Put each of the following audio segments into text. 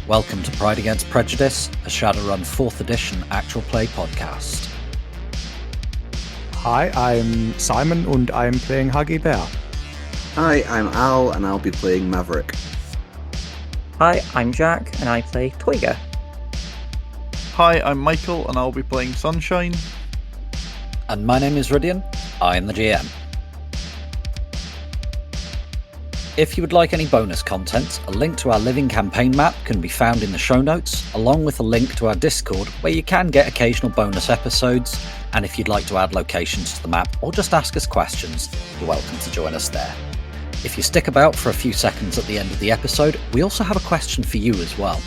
Welcome to Pride Against Prejudice, a Shadowrun 4th edition actual play podcast. Hi, I'm Simon and I'm playing Huggy Bear. Hi, I'm Al and I'll be playing Maverick. Hi, I'm Jack and I play Toyga. Hi, I'm Michael and I'll be playing Sunshine. And my name is Rhydian, I am the GM. If you would like any bonus content, a link to our living campaign map can be found in the show notes, along with a link to our Discord where you can get occasional bonus episodes, and if you'd like to add locations to the map or just ask us questions, you're welcome to join us there. If you stick about for a few seconds at the end of the episode, we also have a question for you as well.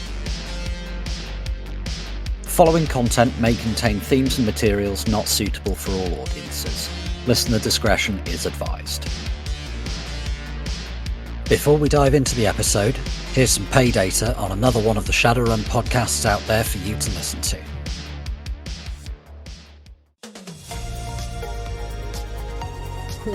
Following content may contain themes and materials not suitable for all audiences. Listener discretion is advised. Before we dive into the episode, here's some pay data on another one of the Shadowrun podcasts out there for you to listen to.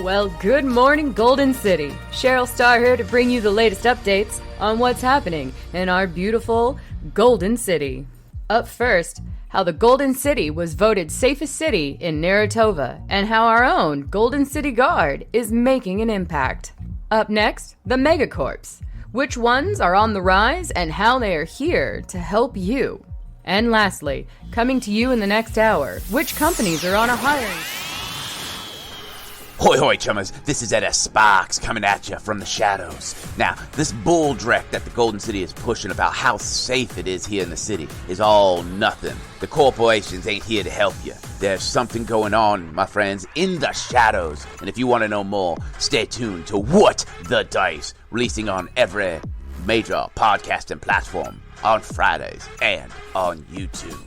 Well, good morning, Golden City. Cheryl Starr here to bring you the latest updates on what's happening in our beautiful Golden City. Up first, how the Golden City was voted safest city in Narratova, and how our own Golden City Guard is making an impact. Up next, the Megacorps. Which ones are on the rise and how they are here to help you. And lastly, coming to you in the next hour, which companies are on a hiring... Hoi hoi, chummers, this is Edda Sparks coming at you from the shadows. Now, this bull dreck that the Golden City is pushing about how safe it is here in the city is all nothing. The corporations ain't here to help you. There's something going on, my friends, in the shadows. And if you want to know more, stay tuned to What the Dice, releasing on every major podcasting platform on Fridays and on YouTube.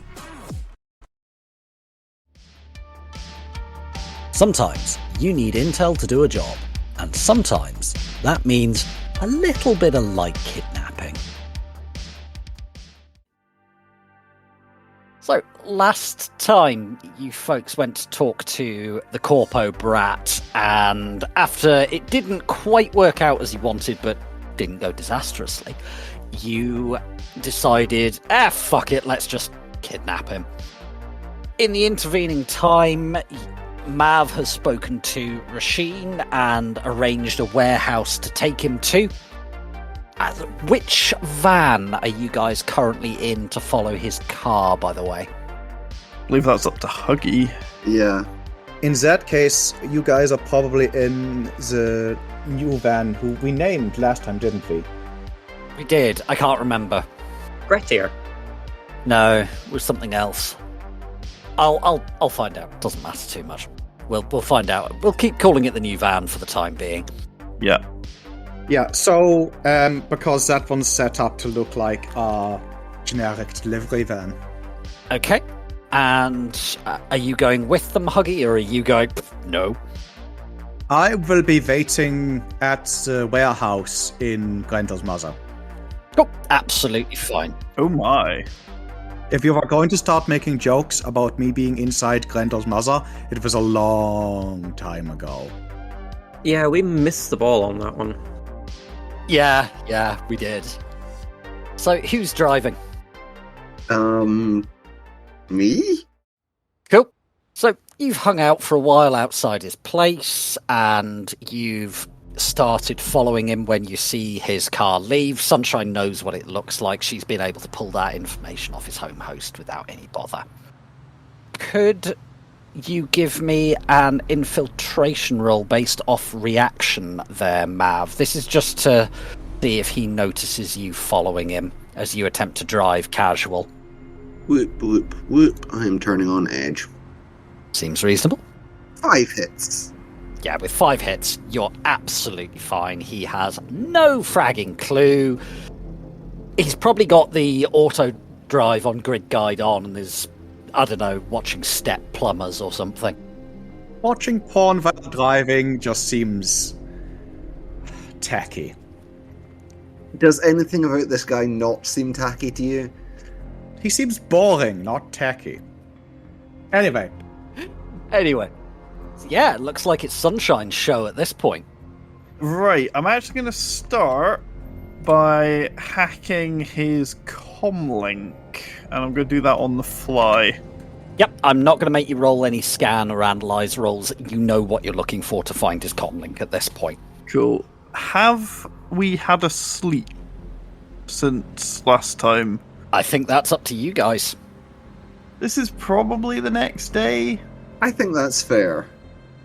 Sometimes you need intel to do a job, and sometimes that means a little bit of light kidnapping. So, last time you folks went to talk to the Corpo brat, and after it didn't quite work out as you wanted, but didn't go disastrously, you decided, fuck it, let's just kidnap him. In the intervening time, Mav has spoken to Rasheen and arranged a warehouse to take him to. Which van are you guys currently in to follow his car, by the way? I believe that's up to Huggy. Yeah. In that case, you guys are probably in the new van who we named last time, didn't we? We did. I can't remember. Grettier. No, it was something else. I'll find out. Doesn't matter too much. We'll find out. We'll keep calling it the new van for the time being. Yeah. Yeah, so, because that one's set up to look like a generic delivery van. Okay. And are you going with them, Huggy, or are you going... No. I will be waiting at the warehouse in Grendel's Mother. Oh, absolutely fine. Oh my. If you are going to start making jokes about me being inside Grendel's Mother, it was a long time ago. Yeah, we missed the ball on that one. Yeah, we did. So, who's driving? Me? Cool. So, you've hung out for a while outside his place, and you've started following him when you see his car leave. Sunshine knows what it looks like. She's been able to pull that information off his home host without any bother. Could you give me an infiltration roll based off reaction there, Mav? This is just to see if he notices you following him as you attempt to drive casual. Whoop, whoop, whoop. I'm turning on edge. Seems reasonable. 5 hits. Yeah, with 5 hits, you're absolutely fine. He has no fragging clue. He's probably got the auto drive on grid guide on and is, I don't know, watching Step Plumbers or something. Watching porn while driving just seems tacky. Does anything about this guy not seem tacky to you? He seems boring, not tacky. Anyway. Yeah, it looks like it's Sunshine's show at this point. Right, I'm actually going to start by hacking his comlink, and I'm going to do that on the fly. Yep, I'm not going to make you roll any scan or analyze rolls. You know what you're looking for to find his comlink at this point. Cool. Have we had a sleep since last time? I think that's up to you guys. This is probably the next day. I think that's fair.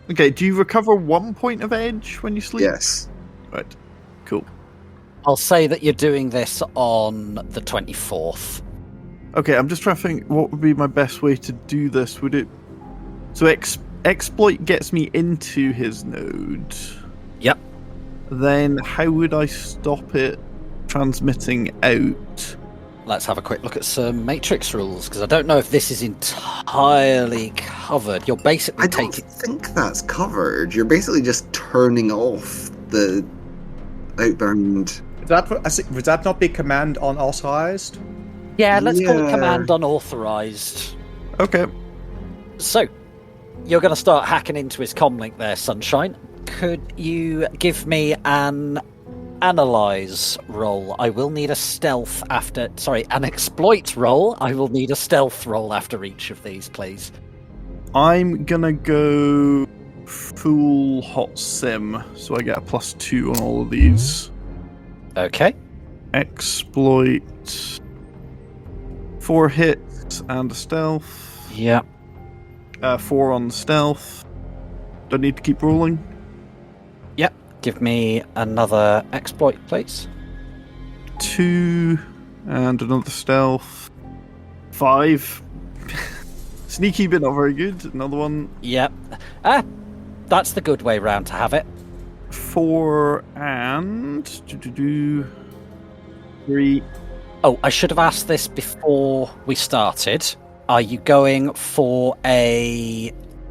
Okay, do you recover 1 point of edge when you sleep? Yes. Right, cool. I'll say that you're doing this on the 24th. Okay, I'm just trying to think what would be my best way to do this. Would it... So exploit gets me into his node. Yep. Then how would I stop it transmitting out? Let's have a quick look at some matrix rules, because I don't know if this is entirely covered. You're basically I don't think that's covered. You're basically just turning off the outbound... Would that not be command unauthorized? Yeah, let's call it Yeah. command unauthorized. Okay. So, you're going to start hacking into his comlink there, Sunshine. Could you give me an analyze roll? I will need a stealth after... Sorry, an exploit roll. I will need a stealth roll after each of these, please. I'm gonna go full hot sim, so I get a +2 on all of these. Okay. Exploit... 4 hits and a stealth. Yeah. 4 on the stealth. Do I need to keep rolling? Yep. Give me another exploit, please. 2 and another stealth. 5. Sneaky, but not very good. Another one. Yep. That's the good way round to have it. 4 and 3. Oh, I should have asked this before we started. Are you going for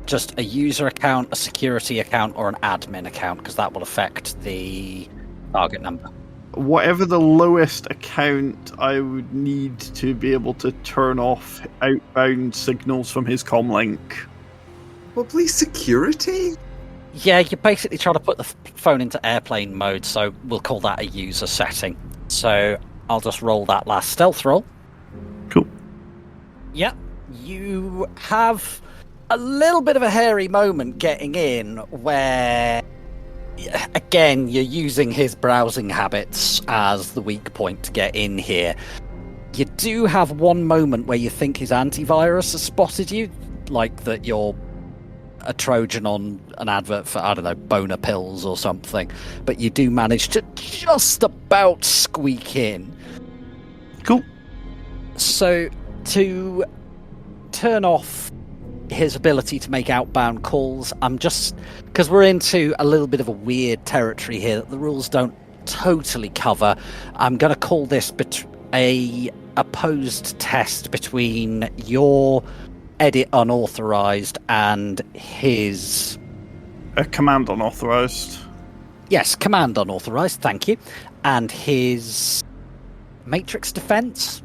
just a user account, a security account, or an admin account? Because that will affect the target number. Whatever the lowest account, I would need to be able to turn off outbound signals from his comlink. Well, please, security? Yeah, you're basically trying to put the phone into airplane mode, so we'll call that a user setting. So I'll just roll that last stealth roll. Cool. Yep. You have a little bit of a hairy moment getting in where, again, you're using his browsing habits as the weak point to get in here. You do have one moment where you think his antivirus has spotted you, like that you're a Trojan on an advert for, I don't know, boner pills or something, but you do manage to just about squeak in. Cool. So, to turn off his ability to make outbound calls, I'm just... Because we're into a little bit of a weird territory here that the rules don't totally cover, I'm going to call this a opposed test between your edit unauthorized and his... A command unauthorized. Yes, command unauthorized, thank you. And his matrix defense,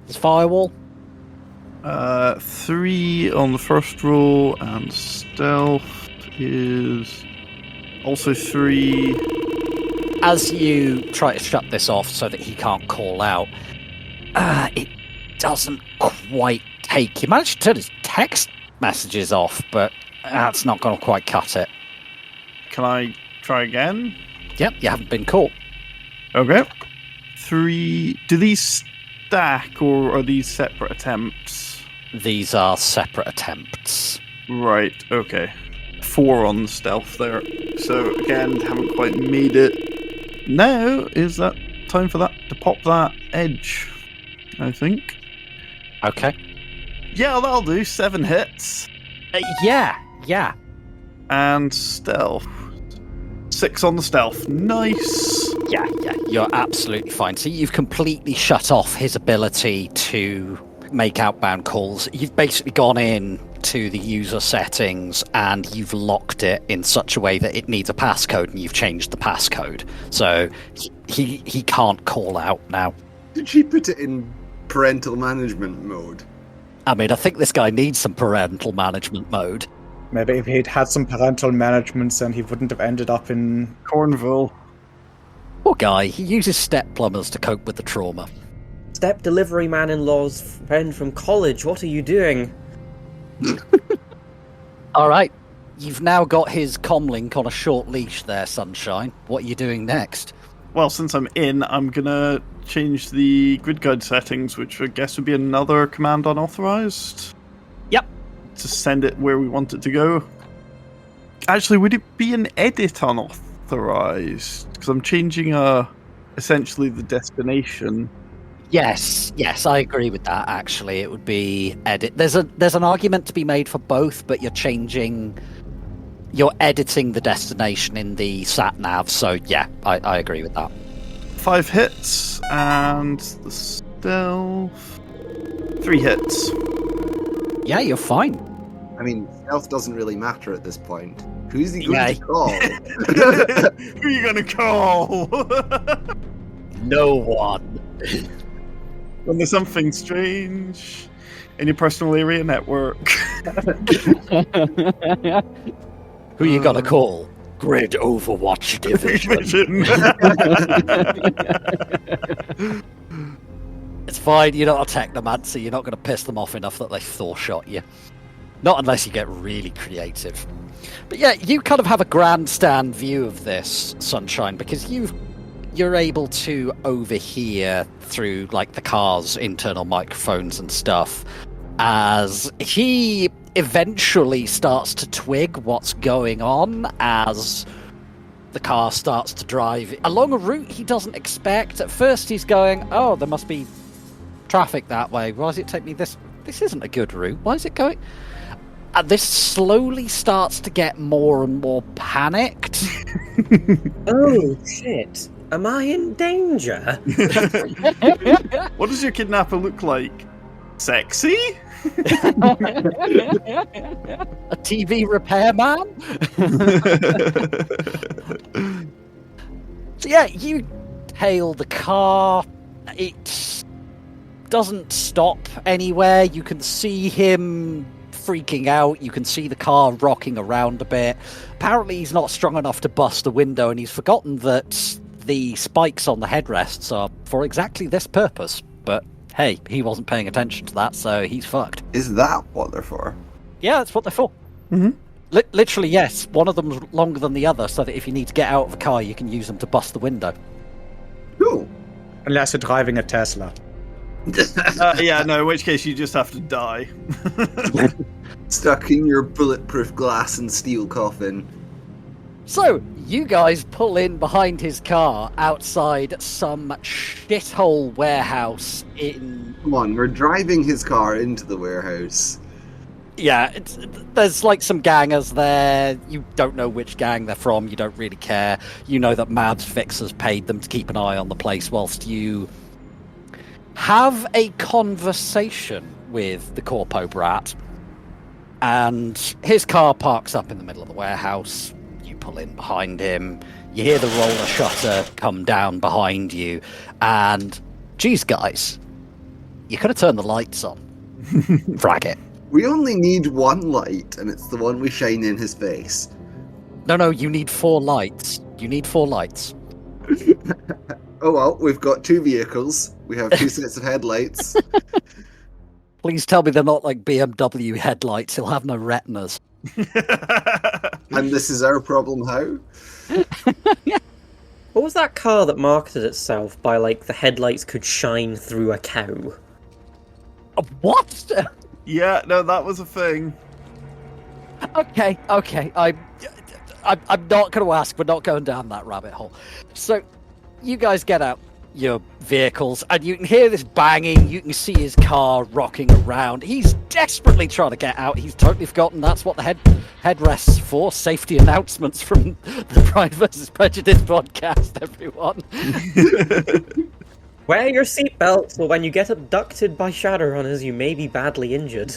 his firewall. 3 on the first roll, and stealth is also 3. As you try to shut this off so that he can't call out, it doesn't quite take. You managed to turn his text messages off, but that's not going to quite cut it. Can I try again? Yep, you haven't been caught. Okay. 3. Do these stack, or are these separate attempts? These are separate attempts. Right, okay. 4 on the stealth there. So, again, haven't quite made it. Now is that time for that to pop that edge, I think. Okay. Yeah, that'll do. 7 hits. Yeah. And stealth. 6 on the stealth. Nice. Yeah, you're absolutely fine. So you've completely shut off his ability to make outbound calls. You've basically gone in to the user settings and you've locked it in such a way that it needs a passcode, and you've changed the passcode. So he can't call out now. Did she put it in parental management mode? I mean, I think this guy needs some parental management mode. Maybe if he'd had some parental management, then he wouldn't have ended up in... Cornville. Poor guy, he uses step plumbers to cope with the trauma. Step delivery man-in-law's friend from college, what are you doing? Alright, you've now got his comlink on a short leash there, Sunshine. What are you doing next? Well, since I'm in, I'm gonna change the grid guide settings, which I guess would be another command unauthorized. Yep. To send it where we want it to go. Actually, would it be an edit unauthorized? Because I'm changing essentially the destination. Yes, I agree with that, actually. It would be edit. There's an argument to be made for both, but you're editing the destination in the sat-nav, so yeah, I agree with that. 5 hits, and the stealth... 3 hits. Yeah, you're fine. I mean, stealth doesn't really matter at this point. Who's he going to call? Who are you gonna call? No one. When there's something strange in your personal area network. Who you gonna call? Grid Overwatch Division. It's fine, you're not a technomancer, you're not going to piss them off enough that they Thor shot you. Not unless you get really creative. But yeah, you kind of have a grandstand view of this, Sunshine, because you're able to overhear through like the car's internal microphones and stuff as he eventually starts to twig what's going on as the car starts to drive along a route he doesn't expect. At first he's going, oh, there must be traffic that way. Why does it take me this? This isn't a good route. Why is it going? And this slowly starts to get more and more panicked. Oh, shit. Am I in danger? What does your kidnapper look like? Sexy? A TV repairman? So yeah, you tail the car. It doesn't stop anywhere. You can see him freaking out. You can see the car rocking around a bit. Apparently he's not strong enough to bust a window, and he's forgotten that the spikes on the headrests are for exactly this purpose. But hey, he wasn't paying attention to that, so he's fucked. Is that what they're for? Yeah, that's what they're for. Mm-hmm. Literally, yes. One of them's longer than the other, so that if you need to get out of a car, you can use them to bust the window. Cool. Unless you're driving a Tesla. Yeah, no, in which case you just have to die. Stuck in your bulletproof glass and steel coffin. So, you guys pull in behind his car outside some shithole warehouse in... Come on, we're driving his car into the warehouse. Yeah, there's like some gangers there. You don't know which gang they're from. You don't really care. You know that Mavs Fixers paid them to keep an eye on the place whilst you have a conversation with the Corpo brat. And his car parks up in the middle of the warehouse. You pull in behind him. You hear the roller shutter come down behind you. And, geez, guys, you could have turned the lights on. Frag it. We only need one light, and it's the one we shine in his face. No, you need 4 lights. You need 4 lights. Oh well, we've got 2 vehicles. We have 2 sets of headlights. Please tell me they're not like BMW headlights. He'll have no retinas. And this is our problem how? What was that car that marketed itself by, like, the headlights could shine through a cow? What? Yeah, no, that was a thing. Okay. I'm not going to ask. We're not going down that rabbit hole. So, you guys get out your vehicles, and you can hear this banging. You can see his car rocking around. He's desperately trying to get out. He's totally forgotten that's what the headrests for. Safety announcements from the Pride vs. Prejudice podcast, everyone. Wear your seatbelt, so when you get abducted by Shadowrunners, you may be badly injured.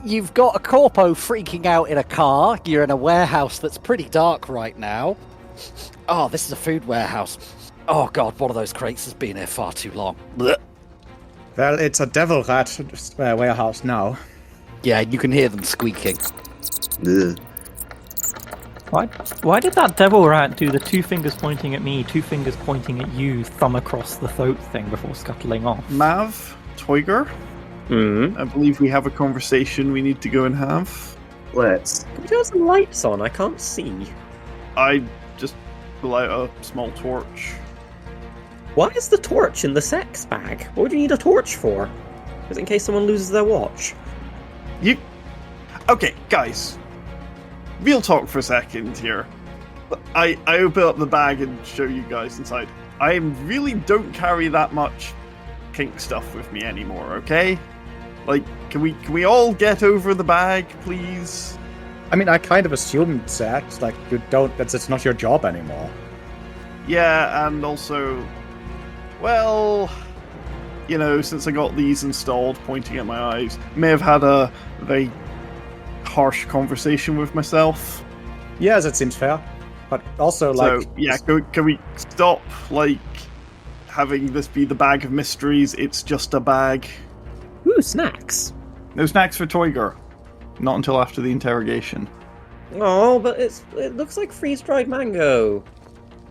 You've got a Corpo freaking out in a car. You're in a warehouse that's pretty dark right now. Oh, this is a food warehouse. Oh god, one of those crates has been here far too long. Blech. Well, it's a devil rat warehouse now. Yeah, you can hear them squeaking. Ugh. Why did that devil rat do the 2 fingers pointing at me, 2 fingers pointing at you, thumb across the throat thing before scuttling off? Mav, Toiger, I believe we have a conversation we need to go and have. Let's. Can we turn some lights on? I can't see. I just pull out a small torch. Why is the torch in the sex bag? What would you need a torch for? Is it in case someone loses their watch? Okay, guys. Real talk for a second here. I open up the bag and show you guys inside. I really don't carry that much kink stuff with me anymore, okay? Like, can we all get over the bag, please? I mean, I kind of assumed that. Like, it's not your job anymore. Yeah, and also, well, you know, since I got these installed, pointing at my eyes, may have had a very harsh conversation with myself. Yeah, that seems fair. But also, like... So, yeah, can we stop, like, having this be the bag of mysteries? It's just a bag. Ooh, snacks. No snacks for Toiger. Not until after the interrogation. Oh, but it looks like freeze-dried mango.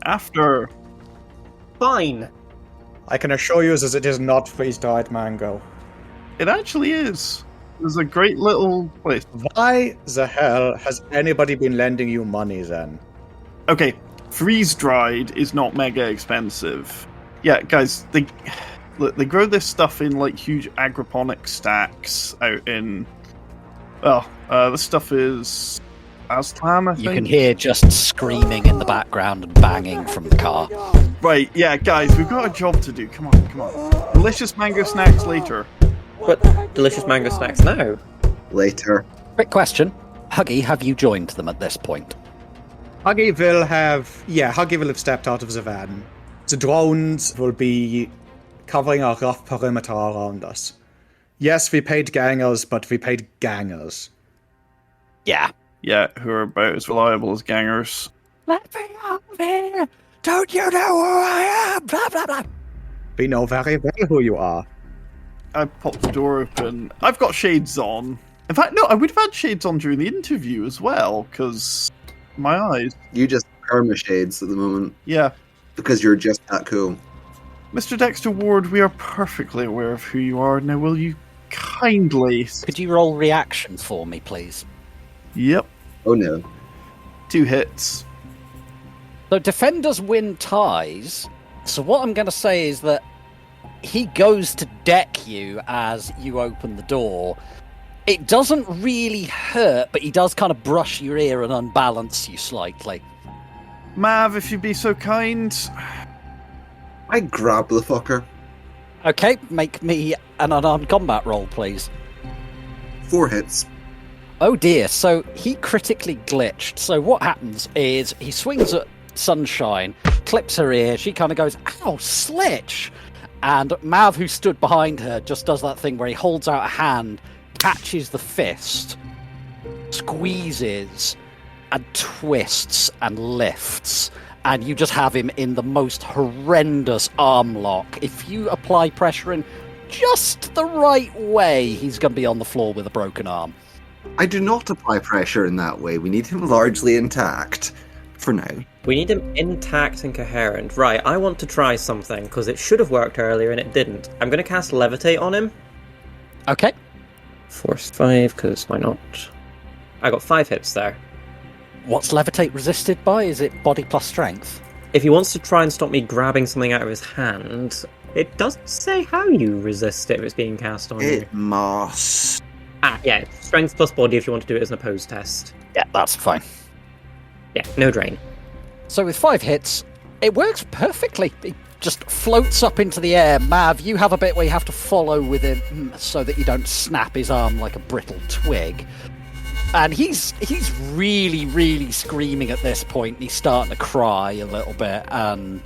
After. Fine. I can assure you that it is not freeze-dried mango. It actually is. There's a great little place. Why the hell has anybody been lending you money then? Okay, freeze-dried is not mega expensive. Yeah, guys, they grow this stuff in like huge agroponic stacks out in. Well, this stuff is Aztlan, I think. You can hear just screaming in the background and banging from the car. Right, yeah, guys, we've got a job to do. Come on. Delicious mango snacks later. But delicious mango snacks now. Later. Quick question. Huggy, have you joined them at this point? Huggy will have stepped out of the van. The drones will be covering a rough perimeter around us. Yes, we paid gangers, but we paid gangers. Yeah. Yeah, who are about as reliable as gangers. Let me out there! Don't you know who I am? Blah, blah, blah. We know very well who you are. I popped the door open. I've got shades on. In fact, no, I would have had shades on during the interview as well, because my eyes. You just perma shades at the moment. Yeah. Because you're just that cool. Mr. Dexter Ward, we are perfectly aware of who you are. Now, will you kindly... Could you roll reaction for me, please? Yep. Oh no. 2 hits. So defenders win ties. So what I'm going to say is that he goes to deck you as you open the door. It doesn't really hurt, but he does kind of brush your ear and unbalance you slightly. Mav, if you'd be so kind. I grab the fucker. Okay, make me an unarmed combat roll, please. 4 hits. Oh dear, so he critically glitched. So what happens is he swings at Sunshine, clips her ear, she kind of goes, ow, slitch! And Mav, who stood behind her, just does that thing where he holds out a hand, catches the fist, squeezes, and twists and lifts. And you just have him in the most horrendous arm lock. If you apply pressure in just the right way, he's going to be on the floor with a broken arm. I do not apply pressure in that way. We need him largely intact. For now. We need him intact and coherent. Right, I want to try something, because it should have worked earlier and it didn't. I'm going to cast Levitate on him. Okay. Force 5, because why not? I got 5 hits there. What's Levitate resisted by? Is it body plus strength? If he wants to try and stop me grabbing something out of his hand, it doesn't say how you resist it if it's being cast on you. It must. Yeah, strength plus body if you want to do it as an opposed test. Yeah, that's fine. Yeah, no drain. So with 5 hits, it works perfectly. It just floats up into the air. Mav, you have a bit where you have to follow with him so that you don't snap his arm like a brittle twig. And he's really, really screaming at this point. He's starting to cry a little bit. And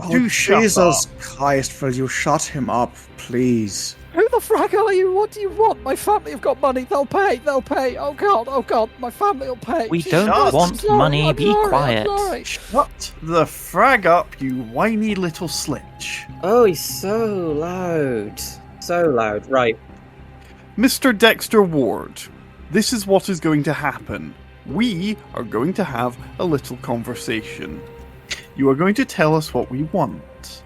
do shut Jesus up. Christ, will you shut him up, please? Who the frack are you? What do you want? My family have got money. They'll pay. Oh God, my family will pay. We don't want money. Be quiet. Shut the frag up, you whiny little slitch. Oh, he's so loud. So loud. Right. Mr. Dexter Ward, this is what is going to happen. we are going to have a little conversation. You are going to tell us what we want.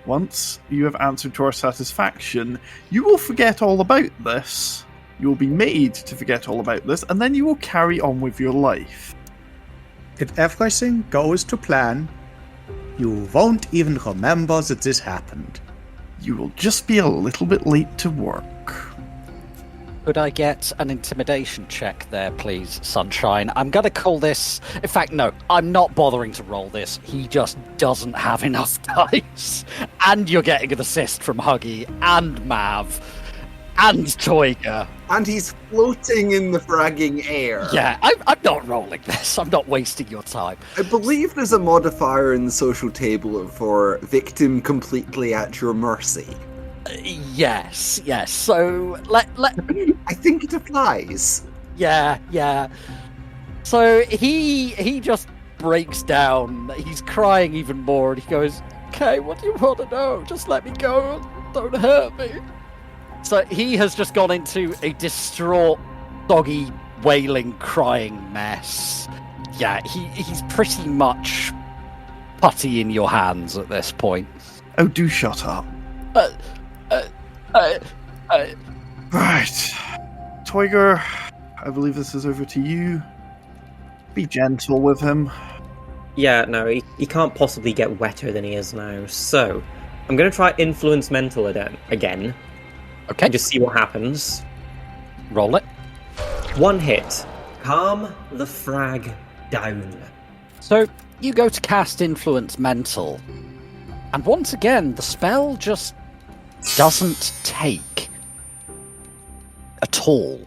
Once you have answered to our satisfaction, you will forget all about this. You will be made to forget all about this, and then you will carry on with your life. If everything goes to plan, you won't even remember that this happened. You will just be a little bit late to work. Could I get an intimidation check there, please, Sunshine? I'm going to call this... In fact, no, I'm not bothering to roll this. He just doesn't have enough dice. And you're getting an assist from Huggy and Mav and Toyga. And he's floating in the fragging air. Yeah, I'm not rolling this. I'm not wasting your time. I believe there's a modifier in the social table for victim completely at your mercy. Yes. So, let... I think it applies. Yeah. So he just breaks down. He's crying even more, and he goes, "Okay, what do you want to know? Just let me go. Don't hurt me." So he has just gone into a distraught, doggy, wailing, crying mess. Yeah, he's pretty much putty in your hands at this point. Oh, do shut up. Right. Toyger, I believe this is over to you. Be gentle with him. Yeah, no, he can't possibly get wetter than he is now. So, I'm going to try Influence Mental again. Okay. And just see what happens. Roll it. 1 hit. Calm the frag down. So you go to cast Influence Mental, and once again, the spell just doesn't take at all.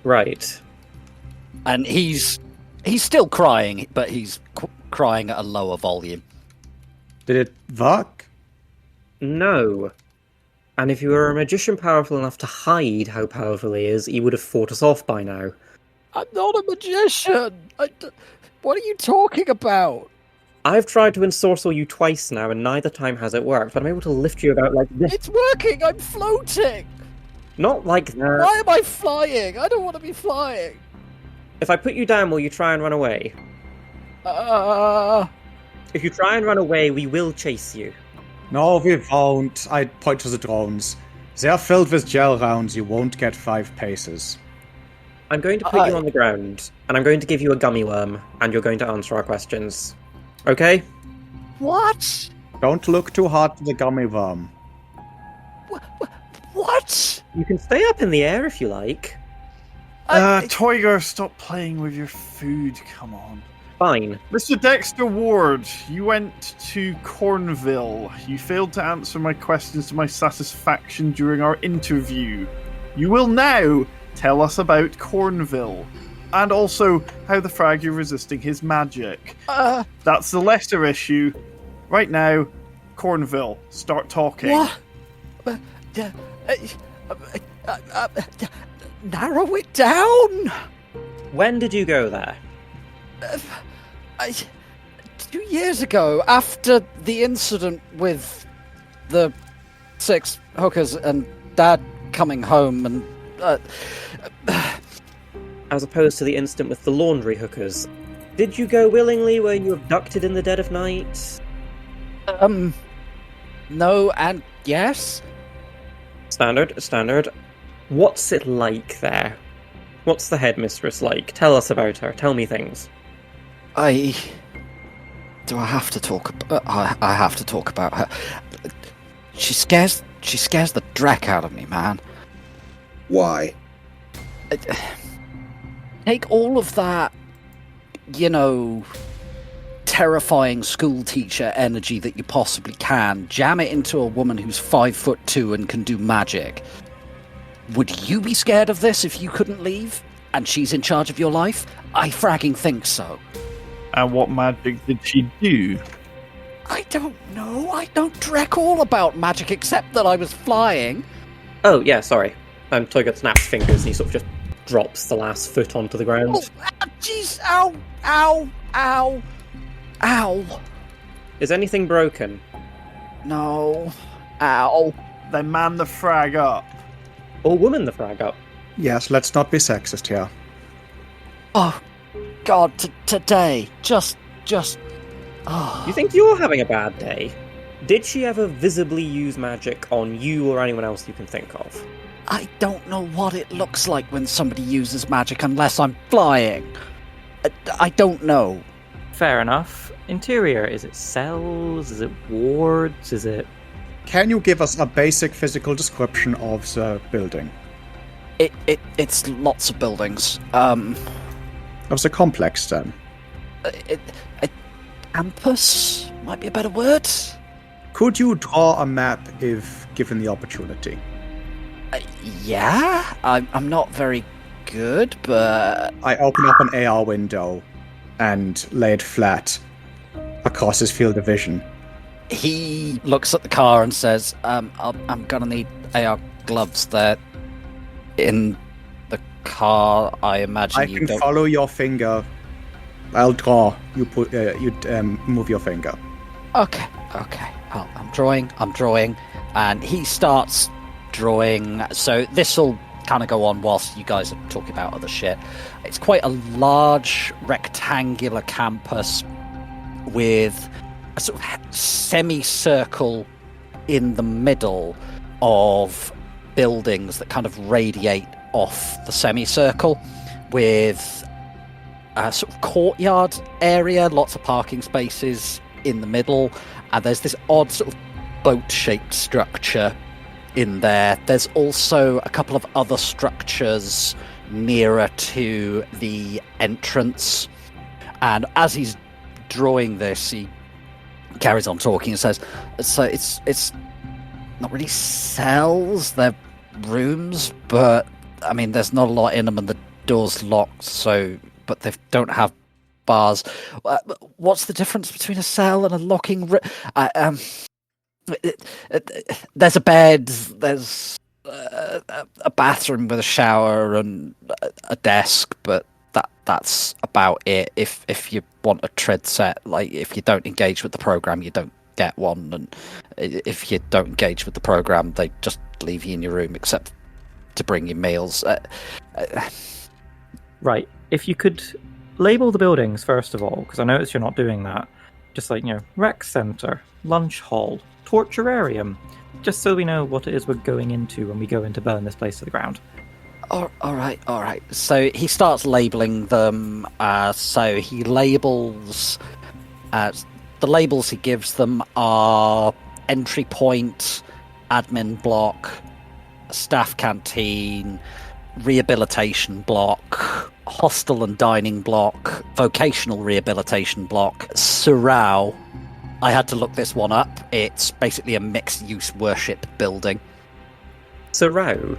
Right. And he's still crying, but he's crying at a lower volume. Did it work? No. And if you were a magician powerful enough to hide how powerful he is, he would have fought us off by now. I'm not a magician! What are you talking about? I've tried to ensorcel you twice now, and neither time has it worked, but I'm able to lift you about like this. It's working! I'm floating! Not like that. Why am I flying? I don't want to be flying! If I put you down, will you try and run away? If you try and run away, we will chase you. No, we won't. I point to the drones. They're filled with gel rounds. You won't get 5 paces. I'm going to put you on the ground, and I'm going to give you a gummy worm, and you're going to answer our questions. Okay? What? Don't look too hard to the gummy worm. What? You can stay up in the air if you like. Toyger, stop playing with your food, come on. Fine. Mr. Dexter Ward, you went to Cornville. You failed to answer my questions to my satisfaction during our interview. You will now tell us about Cornville. And also how the frag you're resisting his magic. That's the lesser issue. Right now, Cornville, start talking. What? Narrow it down! When did you go there? 2 years ago, after the incident with the 6 hookers and Dad coming home and... As opposed to the incident with the laundry hookers. Did you go willingly? Were you abducted in the dead of night? No and yes. Standard. What's it like there? What's the headmistress like? Tell us about her. Tell me things. I have to talk about her. She scares the dreck out of me, man. Why? Take all of that, terrifying school teacher energy that you possibly can, jam it into a woman who's 5'2" and can do magic. Would you be scared of this if you couldn't leave? And she's in charge of your life? I fragging think so. And what magic did she do? I don't know. I don't dreck all about magic except that I was flying. Oh, yeah, sorry. Toyga snaps fingers and he sort of just drops the last foot onto the ground. Oh, jeez. Ow. Is anything broken? No. Ow. Then man the frag up. Or woman the frag up? Yes, let's not be sexist here. Oh, God, today, just. Oh. You think you're having a bad day? Did she ever visibly use magic on you or anyone else you can think of? I don't know what it looks like when somebody uses magic unless I'm flying. I don't know. Fair enough. Interior, is it cells? Is it wards? Is it... Can you give us a basic physical description of the building? It's lots of buildings. Of the complex, then? Campus might be a better word. Could you draw a map if given the opportunity? Yeah, I'm not very good, but... I open up an AR window and lay it flat across his field of vision. He looks at the car and says, I'm gonna need AR gloves. They're in the car. I imagine I can follow your finger. I'll draw. You move your finger. Okay. I'm drawing, and he starts drawing. So this will kind of go on whilst you guys are talking about other shit. It's quite a large rectangular campus with a sort of semicircle in the middle of buildings that kind of radiate off the semicircle, with a sort of courtyard area, lots of parking spaces in the middle, and there's this odd sort of boat-shaped structure in there. There's also a couple of other structures nearer to the entrance, and as he's drawing this, he carries on talking and says, so it's not really cells, they're rooms, but I mean there's not a lot in them and the door's locked, so but they don't have bars. What's the difference between a cell and a locking room? There's a bed, there's a bathroom with a shower and a desk, but that's about it. If you want a tread set, like if you don't engage with the program, you don't get one, and if you don't engage with the program, they just leave you in your room except to bring you meals. Right. If you could label the buildings first of all, because I notice you're not doing that. Just like, rec center, lunch hall, torturarium, just so we know what it is we're going into when we go in to burn this place to the ground. All right. So he starts labeling them. So he labels... the labels he gives them are entry point, admin block, staff canteen, rehabilitation block, hostel and dining block, vocational rehabilitation block, Surau. I had to look this one up. It's basically a mixed-use worship building. Surau?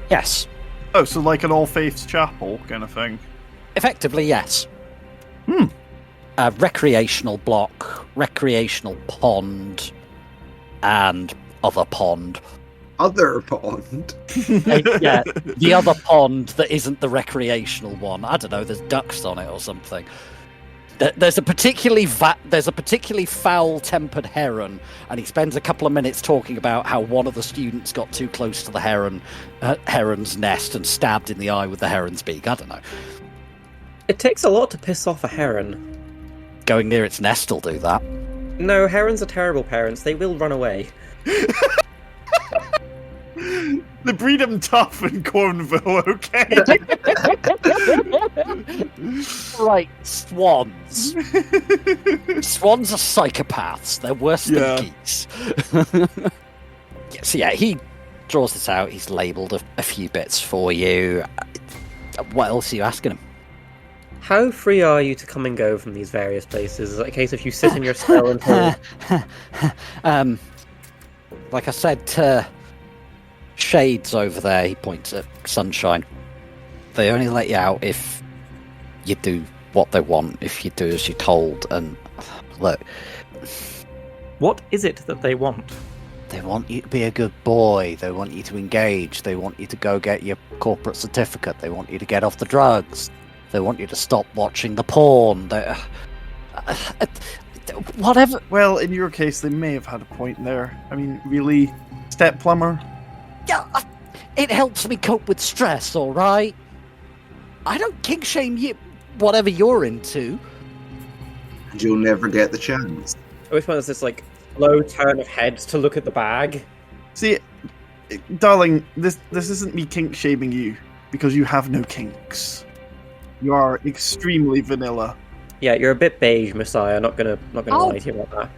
Yes. Oh, so like an All Faiths chapel kind of thing? Effectively, yes. Recreational block, recreational pond, and other pond. Other pond? Yeah, the other pond that isn't the recreational one. I don't know, there's ducks on it or something. There's a particularly foul-tempered heron, and he spends a couple of minutes talking about how one of the students got too close to the heron's nest and stabbed in the eye with the heron's beak. I don't know. It takes a lot to piss off a heron. Going near its nest will do that. No, herons are terrible parents. They will run away. They breed them tough in Cornville, okay? Right, swans. Swans are psychopaths. They're worse than geese. So yeah, he draws this out. He's labelled a few bits for you. What else are you asking him? How free are you to come and go from these various places? Is it a case if you sit in your cell until... Like I said, Shades over there, he points at Sunshine. They only let you out if you do what they want, if you do as you're told, and look... What is it that they want? They want you to be a good boy, they want you to engage, they want you to go get your corporate certificate, they want you to get off the drugs, they want you to stop watching the porn, whatever... Well, in your case, they may have had a point there. I mean, really? Step plumber? Yeah, it helps me cope with stress, alright? I don't kink shame you. whatever you're into. And you'll never get the chance. At which point there's this, like, slow turn of heads to look at the bag. See, darling, this isn't me kink shaming you, because you have no kinks. You are extremely vanilla. Yeah, you're a bit beige, Messiah. Not gonna Oh. lie to you about that.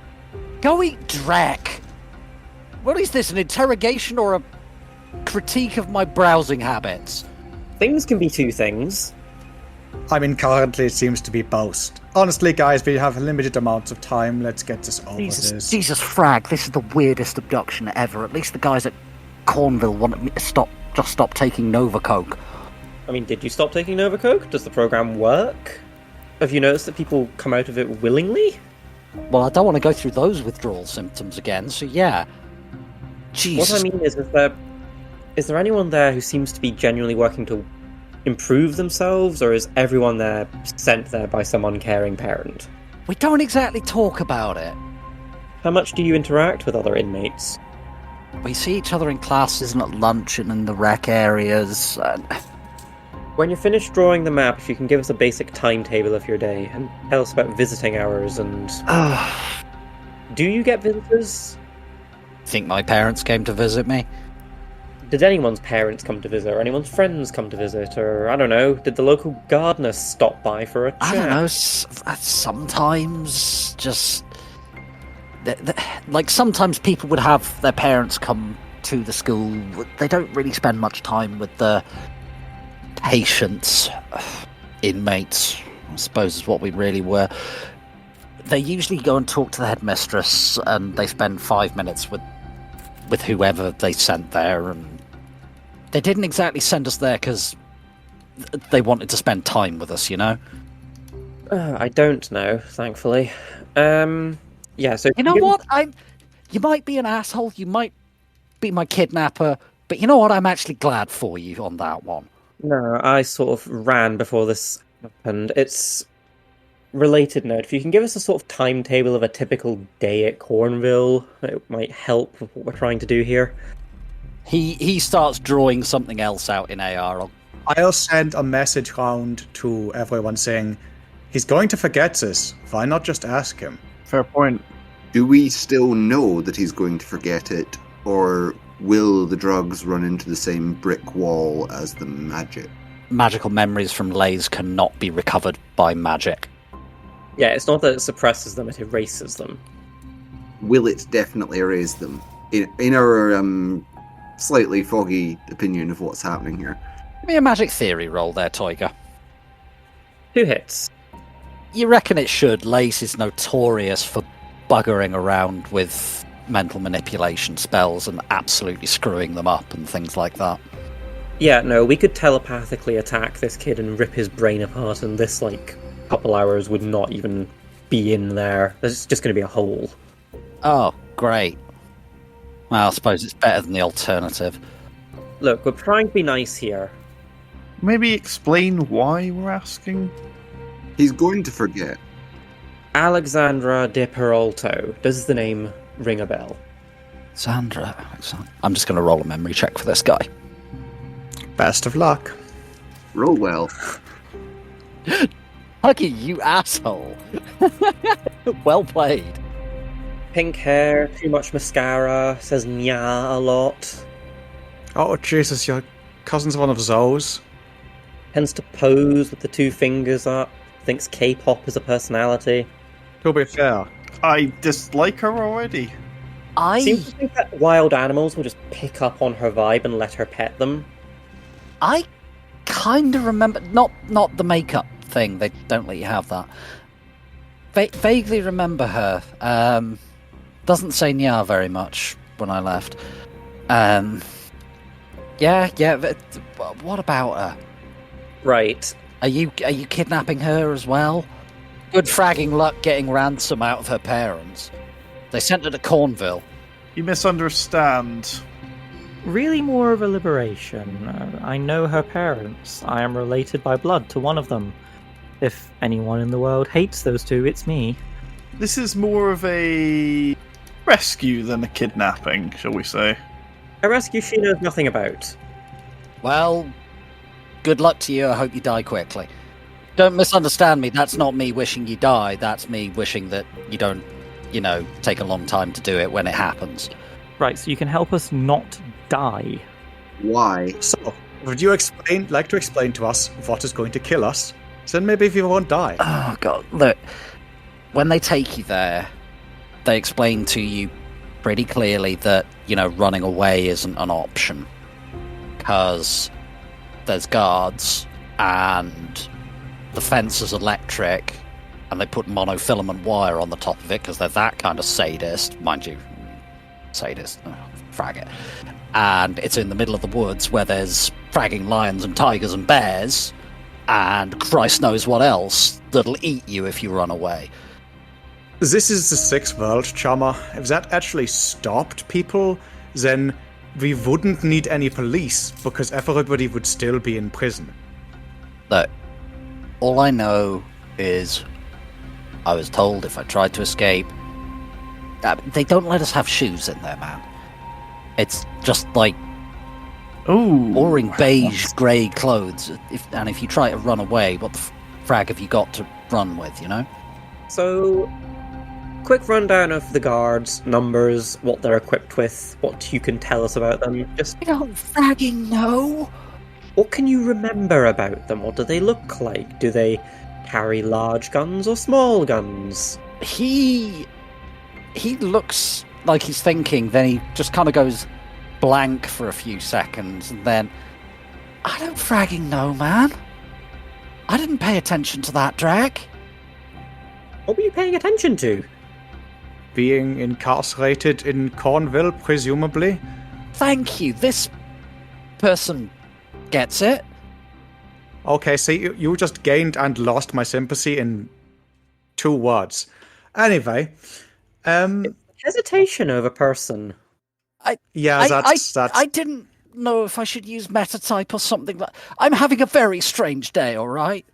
Go eat Drek. What is this, an interrogation or a critique of my browsing habits? Things can be two things. I mean, currently it seems to be both. Honestly, guys, we have limited amounts of time. Let's get this over this. Jesus frag, this is the weirdest abduction ever. At least the guys at Cornville wanted me to stop taking Nova Coke. I mean, did you stop taking Nova Coke? Does the program work? Have you noticed that people come out of it willingly? Well, I don't want to go through those withdrawal symptoms again, so yeah. Jesus. What I mean is there anyone there who seems to be genuinely working to improve themselves, or is everyone there sent there by some uncaring parent? We don't exactly talk about it. How much do you interact with other inmates? We see each other in classes and at lunch and in the rec areas. When you're finished drawing the map, if you can give us a basic timetable of your day and tell us about visiting hours and... Do you get visitors? Think my parents came to visit me? Did anyone's parents come to visit, or anyone's friends come to visit, or, I don't know, did the local gardener stop by for a chat? I don't know, sometimes just... Like, sometimes people would have their parents come to the school. They don't really spend much time with the patients, inmates, I suppose is what we really were. They usually go and talk to the headmistress, and they spend 5 minutes with whoever they sent there, and they didn't exactly send us there because they wanted to spend time with us, you know? I don't know, thankfully. Yeah, so... You know what? You might be an asshole, you might be my kidnapper, but you know what? I'm actually glad for you on that one. No, I sort of ran before this happened. It's... Related note, if you can give us a sort of timetable of a typical day at Cornville, it might help with what we're trying to do here. He starts drawing something else out in AR. I'll send a message round to everyone saying, he's going to forget this. Why not just ask him? Fair point. Do we still know that he's going to forget it, or will the drugs run into the same brick wall as the magic? Magical memories from Lays cannot be recovered by magic. Yeah, it's not that it suppresses them, it erases them. Will it definitely erase them? In our slightly foggy opinion of what's happening here. Give me a magic theory roll there, Toiga. 2 hits. You reckon it should? Lace is notorious for buggering around with mental manipulation spells and absolutely screwing them up and things like that. Yeah, no, we could telepathically attack this kid and rip his brain apart, and this, like, couple hours would not even be in there. There's just going to be a hole. Oh, great. Well, I suppose it's better than the alternative. Look, we're trying to be nice here. Maybe explain why we're asking? He's going to forget. Alexandra de Peralto. Does the name ring a bell? Sandra. I'm just going to roll a memory check for this guy. Best of luck. Roll well. Huggy, you asshole. Well played. Pink hair, too much mascara, says nya a lot. Oh, Jesus, your cousin's one of those. Tends to pose with the 2 fingers up. Thinks K-pop is a personality. To be fair, I dislike her already. Seems to think that wild animals will just pick up on her vibe and let her pet them. I kind of remember... Not the makeup thing. They don't let you have that. Vaguely remember her. Doesn't say Nya very much when I left. Yeah. What about her? Right. Are you kidnapping her as well? Good fragging luck getting ransom out of her parents. They sent her to Cornville. You misunderstand. Really more of a liberation. I know her parents. I am related by blood to one of them. If anyone in the world hates those 2, it's me. This is more of a rescue than a kidnapping, shall we say. A rescue she knows nothing about. Well, good luck to you. I hope you die quickly. Don't misunderstand me. That's not me wishing you die. That's me wishing that you don't, take a long time to do it when it happens. Right, so you can help us not die. Why? So, would you like to explain to us what is going to kill us? Then maybe we won't die. Oh, God. Look, when they take you there, they explain to you pretty clearly that, running away isn't an option. Because there's guards, and the fence is electric, and they put monofilament wire on the top of it because they're that kind of sadist. Mind you, sadist. Frag it. And it's in the middle of the woods where there's fragging lions and tigers and bears, and Christ knows what else that'll eat you if you run away. This is the sixth world, Chama. If that actually stopped people, then we wouldn't need any police, because everybody would still be in prison. Look, all I know is I was told if I tried to escape, they don't let us have shoes in there, man. It's just like boring beige grey clothes. If you try to run away, what the frag have you got to run with, So, quick rundown of the guards, numbers, what they're equipped with, what you can tell us about them. Just, I don't fragging know. what can you remember about them? What do they look like? Do they carry large guns or small guns? He looks like he's thinking, then he just kind of goes blank for a few seconds, and then, I don't fragging know, man. I didn't pay attention to that, Drag. What were you paying attention to? Being incarcerated in Cornville, presumably. Thank you. This person gets it. Okay, so you just gained and lost my sympathy in 2 words. Anyway, Hesitation over person. I didn't know if I should use metatype or something. I'm having a very strange day, all right?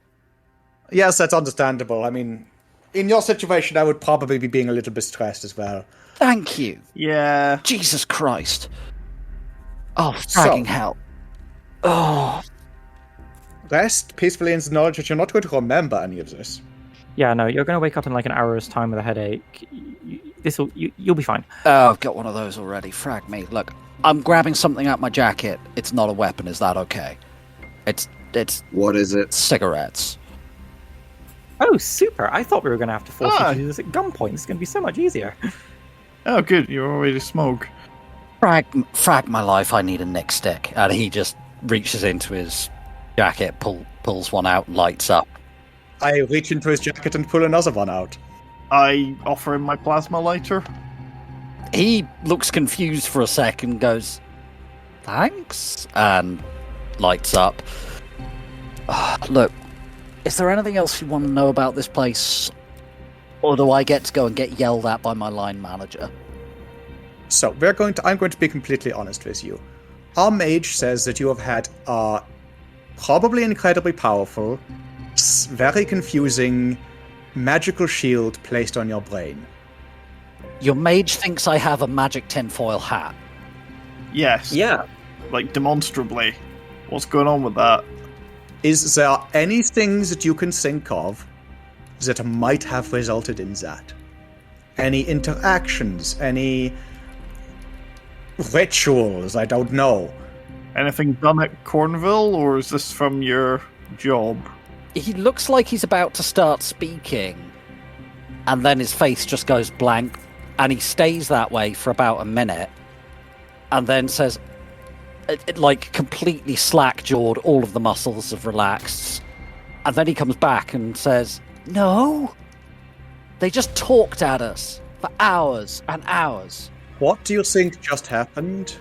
Yes, that's understandable. I mean, in your situation, I would probably be being a little bit stressed as well. Thank you. Yeah. Jesus Christ. Oh, fragging hell. Oh. Rest peacefully in the knowledge that you're not going to remember any of this. Yeah, no, you're going to wake up in like an hour's time with a headache. You'll be fine. Oh, I've got one of those already. Frag me. Look, I'm grabbing something out my jacket. It's not a weapon. Is that okay? It's What is it? cigarettes. Oh, super. I thought we were going to have to force you to do this at gunpoint. It's going to be so much easier. Oh, good. You're already smoke. Frag my life. I need a nick stick. And he just reaches into his jacket, pulls one out, lights up. I reach into his jacket and pull another one out. I offer him my plasma lighter. He looks confused for a second, goes, thanks, and lights up. Look, is there anything else you want to know about this place? Or do I get to go and get yelled at by my line manager? So, I'm going to be completely honest with you. Our mage says that you have had a probably incredibly powerful, very confusing magical shield placed on your brain. Your mage thinks I have a magic tinfoil hat. Yes. Yeah. Like, demonstrably. What's going on with that? Is there any things that you can think of that might have resulted in that? Any interactions? Any rituals? I don't know. Anything done at Cornville, or is this from your job? He looks like he's about to start speaking, and then his face just goes blank, and he stays that way for about a minute, and then says, like completely slack-jawed, all of the muscles have relaxed, and then he comes back and says, no, they just talked at us for hours and hours. What do you think just happened?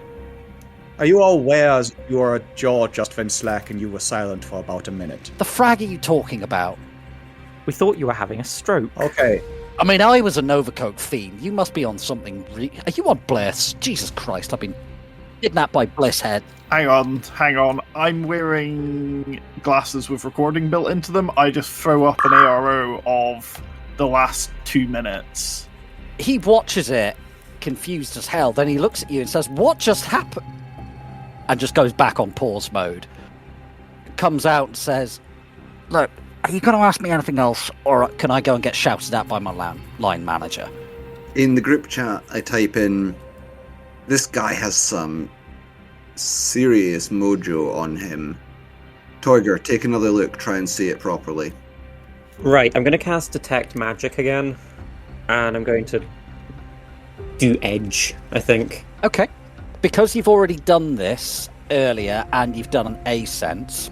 Are you aware that your jaw just went slack and you were silent for about a minute? The frag are you talking about? We thought you were having a stroke. Okay. I mean, I was a Novacoke fiend. You must be on something. Are you on Bliss? Jesus Christ, I've been kidnapped by Blisshead. Hang on. I'm wearing glasses with recording built into them. I just throw up an ARO of the last 2 minutes. He watches it, confused as hell. Then he looks at you and says, what just happened? And just goes back on pause mode. Comes out and says, look, Are you going to ask me anything else, or can I go and get shouted at by my line manager? In the group chat, I type in, this guy has some serious mojo on him. Toiger, take another look, try and see it properly. Right, I'm going to cast Detect Magic again, and I'm going to do Edge, I think. Okay. Because you've already done this earlier, and you've done an A sense,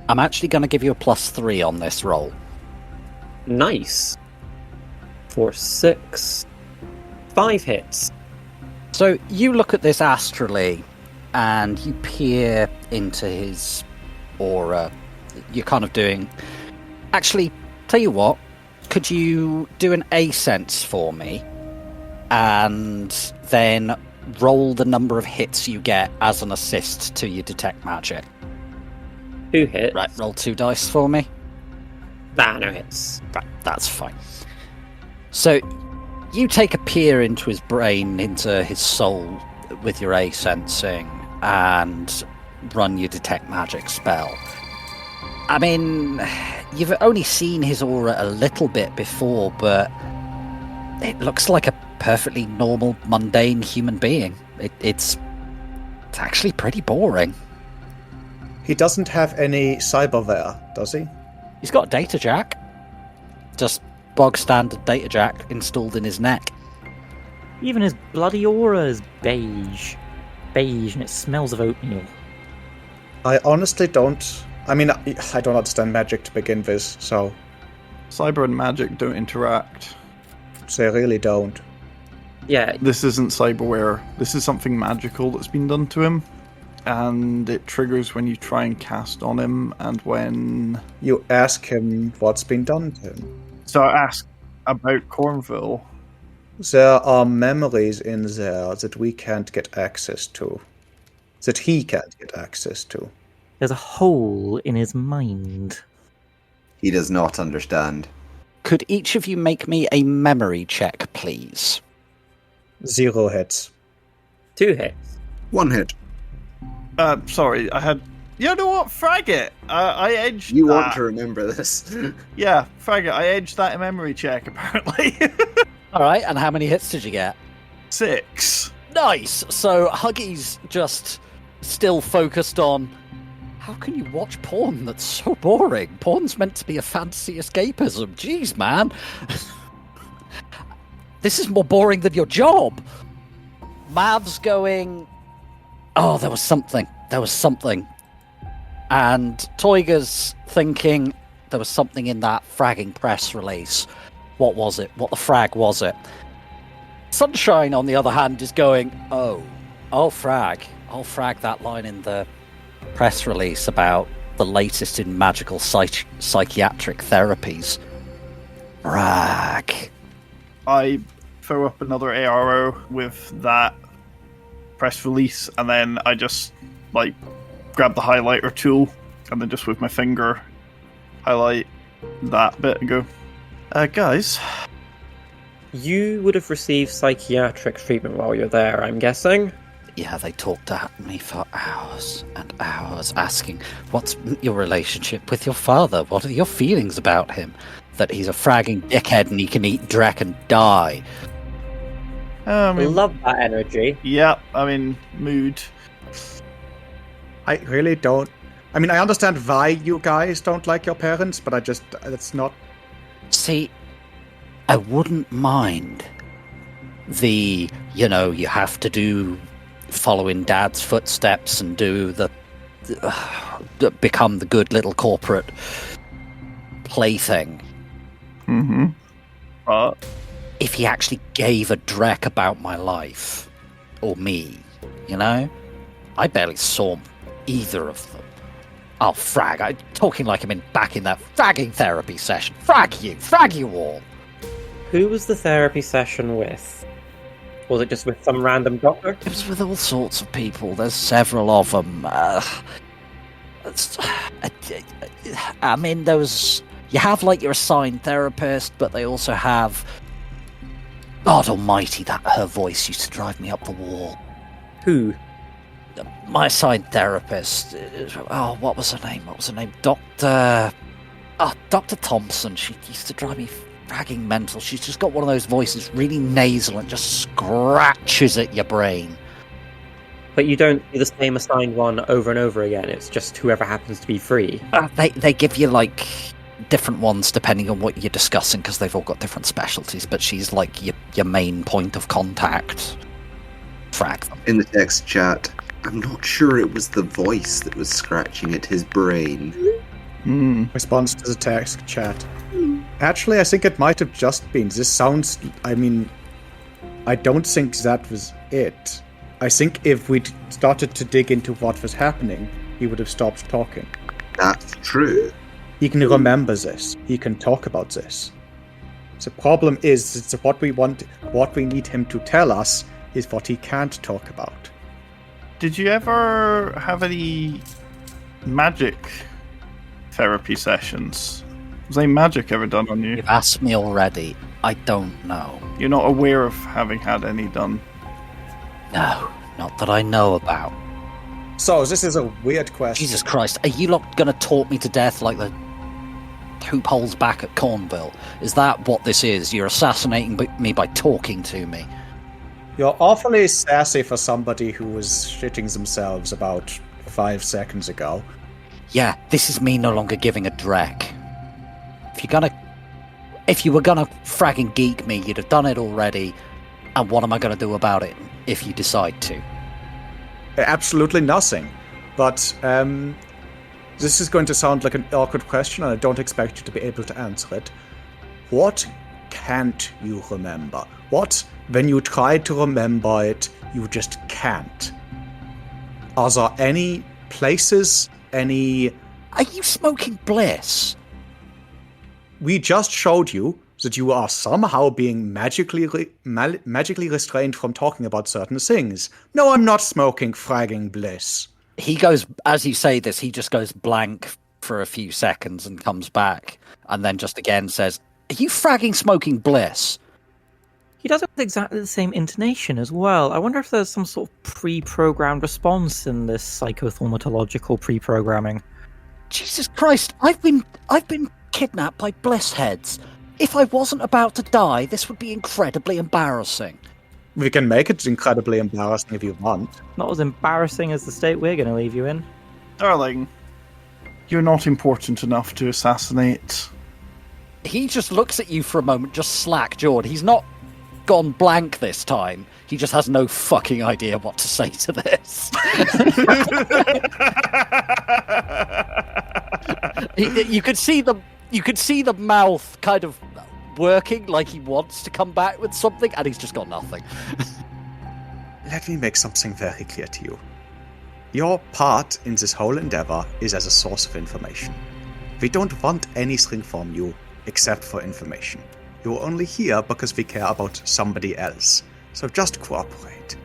I'm actually going to give you a +3 on this roll. Nice. 4, 6, 5 hits. So you look at this astrally, and you peer into his aura. You're kind of doing... Actually, tell you what, could you do an A sense for me, and then roll the number of hits you get as an assist to your Detect Magic? 2 hits. Right, roll 2 dice for me. No hits. Right, that's fine. So, you take a peer into his brain, into his soul, with your A sensing, and run your Detect Magic spell. I mean, you've only seen his aura a little bit before, but it looks like a perfectly normal, mundane human being. It's actually pretty boring. He doesn't have any cyberware, does he? He's got a data jack. Just bog standard data jack installed in his neck. Even his bloody aura is beige. Beige, and it smells of oatmeal. I honestly don't... I mean, I don't understand magic to begin with, so... Cyber and magic don't interact. They really don't. Yeah, This isn't cyberware. This is something magical that's been done to him. And it triggers when you try and cast on him, and when... You ask him what's been done to him. So I ask about Cornville. There are memories in there that we can't get access to. That he can't get access to. There's a hole in his mind. He does not understand. Could each of you make me a memory check, please? 0 hits. 2 hits. 1 hit. Sorry, I had... You know what? Frag it! I edged You that. want to remember this. Yeah, frag it. I edged that memory check, apparently. Alright, and how many hits did you get? 6. Nice! So Huggy's just still focused on... How can you watch porn that's so boring? Porn's meant to be a fantasy escapism. Jeez, man. This is more boring than your job. Mav's going... Oh, there was something. And Toiger's thinking there was something in that fragging press release. What was it? What the frag was it? Sunshine, on the other hand, is going, I'll frag that line in the press release about the latest in magical psychiatric therapies. Frag. I throw up another ARO with that press release, and then I just, grab the highlighter tool, and then just with my finger highlight that bit and go, guys. You would have received psychiatric treatment while you're there, I'm guessing? Yeah, they talked at me for hours and hours, asking, what's your relationship with your father? What are your feelings about him? That he's a fragging dickhead and he can eat dreck and die. I love that energy. Yeah, mood. I really don't... I mean, I understand why you guys don't like your parents, but it's not... See, I wouldn't mind the, you have to do following dad's footsteps and do become the good little corporate plaything. Mm-hmm. If he actually gave a dreck about my life, or me, I barely saw either of them. I'll frag. I'm talking like I'm back in that fragging therapy session. Frag you all. Who was the therapy session with? Was it just with some random doctor? It was with all sorts of people. There's several of them. There was... You have, your assigned therapist, but they also have... God almighty, her voice used to drive me up the wall. Who? My assigned therapist. Oh, what was her name? Dr... Oh, Dr. Thompson, she used to drive me fragging mental. She's just got one of those voices, really nasal, and just scratches at your brain. But you don't do the same assigned one over and over again. It's just whoever happens to be free. They give you, like, different ones depending on what you're discussing, because they've all got different specialties, but she's, like, your main point of contact. Frag them. In the text chat, I'm not sure it was the voice that was scratching at his brain. Response to the text chat. Actually, I think it might have just been. This sounds... I mean, I don't think that was it. I think if we'd started to dig into what was happening, he would have stopped talking. That's true. He can remember this. He can talk about this. The problem is that what we need him to tell us is what he can't talk about. Did you ever have any magic therapy sessions? Was any magic ever done on you? You've asked me already. I don't know. You're not aware of having had any done? No, not that I know about. So, this is a weird question. Jesus Christ, are you lot going to talk me to death like the hoop holes back at Cornville? Is that what this is? You're assassinating me by talking to me? You're awfully sassy for somebody who was shitting themselves about 5 seconds ago. Yeah, this is me no longer giving a dreck. If you were gonna fragging geek me, you'd have done it already. And what am I gonna do about it if you decide to? Absolutely nothing. But this is going to sound like an awkward question, and I don't expect you to be able to answer it. What can't you remember? What, when you try to remember it, you just can't? Are there any places, any... Are you smoking bliss? We just showed you that you are somehow being magically restrained from talking about certain things. No, I'm not smoking fragging bliss. He goes, as you say this, he just goes blank for a few seconds and comes back, and then just again says, "Are you fragging smoking bliss?" He does it with exactly the same intonation as well. I wonder if there's some sort of pre-programmed response in this psychothermatological pre-programming. Jesus Christ, I've been kidnapped by bliss heads. If I wasn't about to die, this would be incredibly embarrassing. We can make it incredibly embarrassing if you want. Not as embarrassing as the state we're going to leave you in. Darling, you're not important enough to assassinate. He just looks at you for a moment, just slack-jawed. He's not gone blank this time. He just has no fucking idea what to say to this. You could see the mouth kind of working like he wants to come back with something, and he's just got nothing. Let me make something very clear to you. Your part in this whole endeavor is as a source of information. We don't want anything from you except for information. You're only here because we care about somebody else. So just cooperate.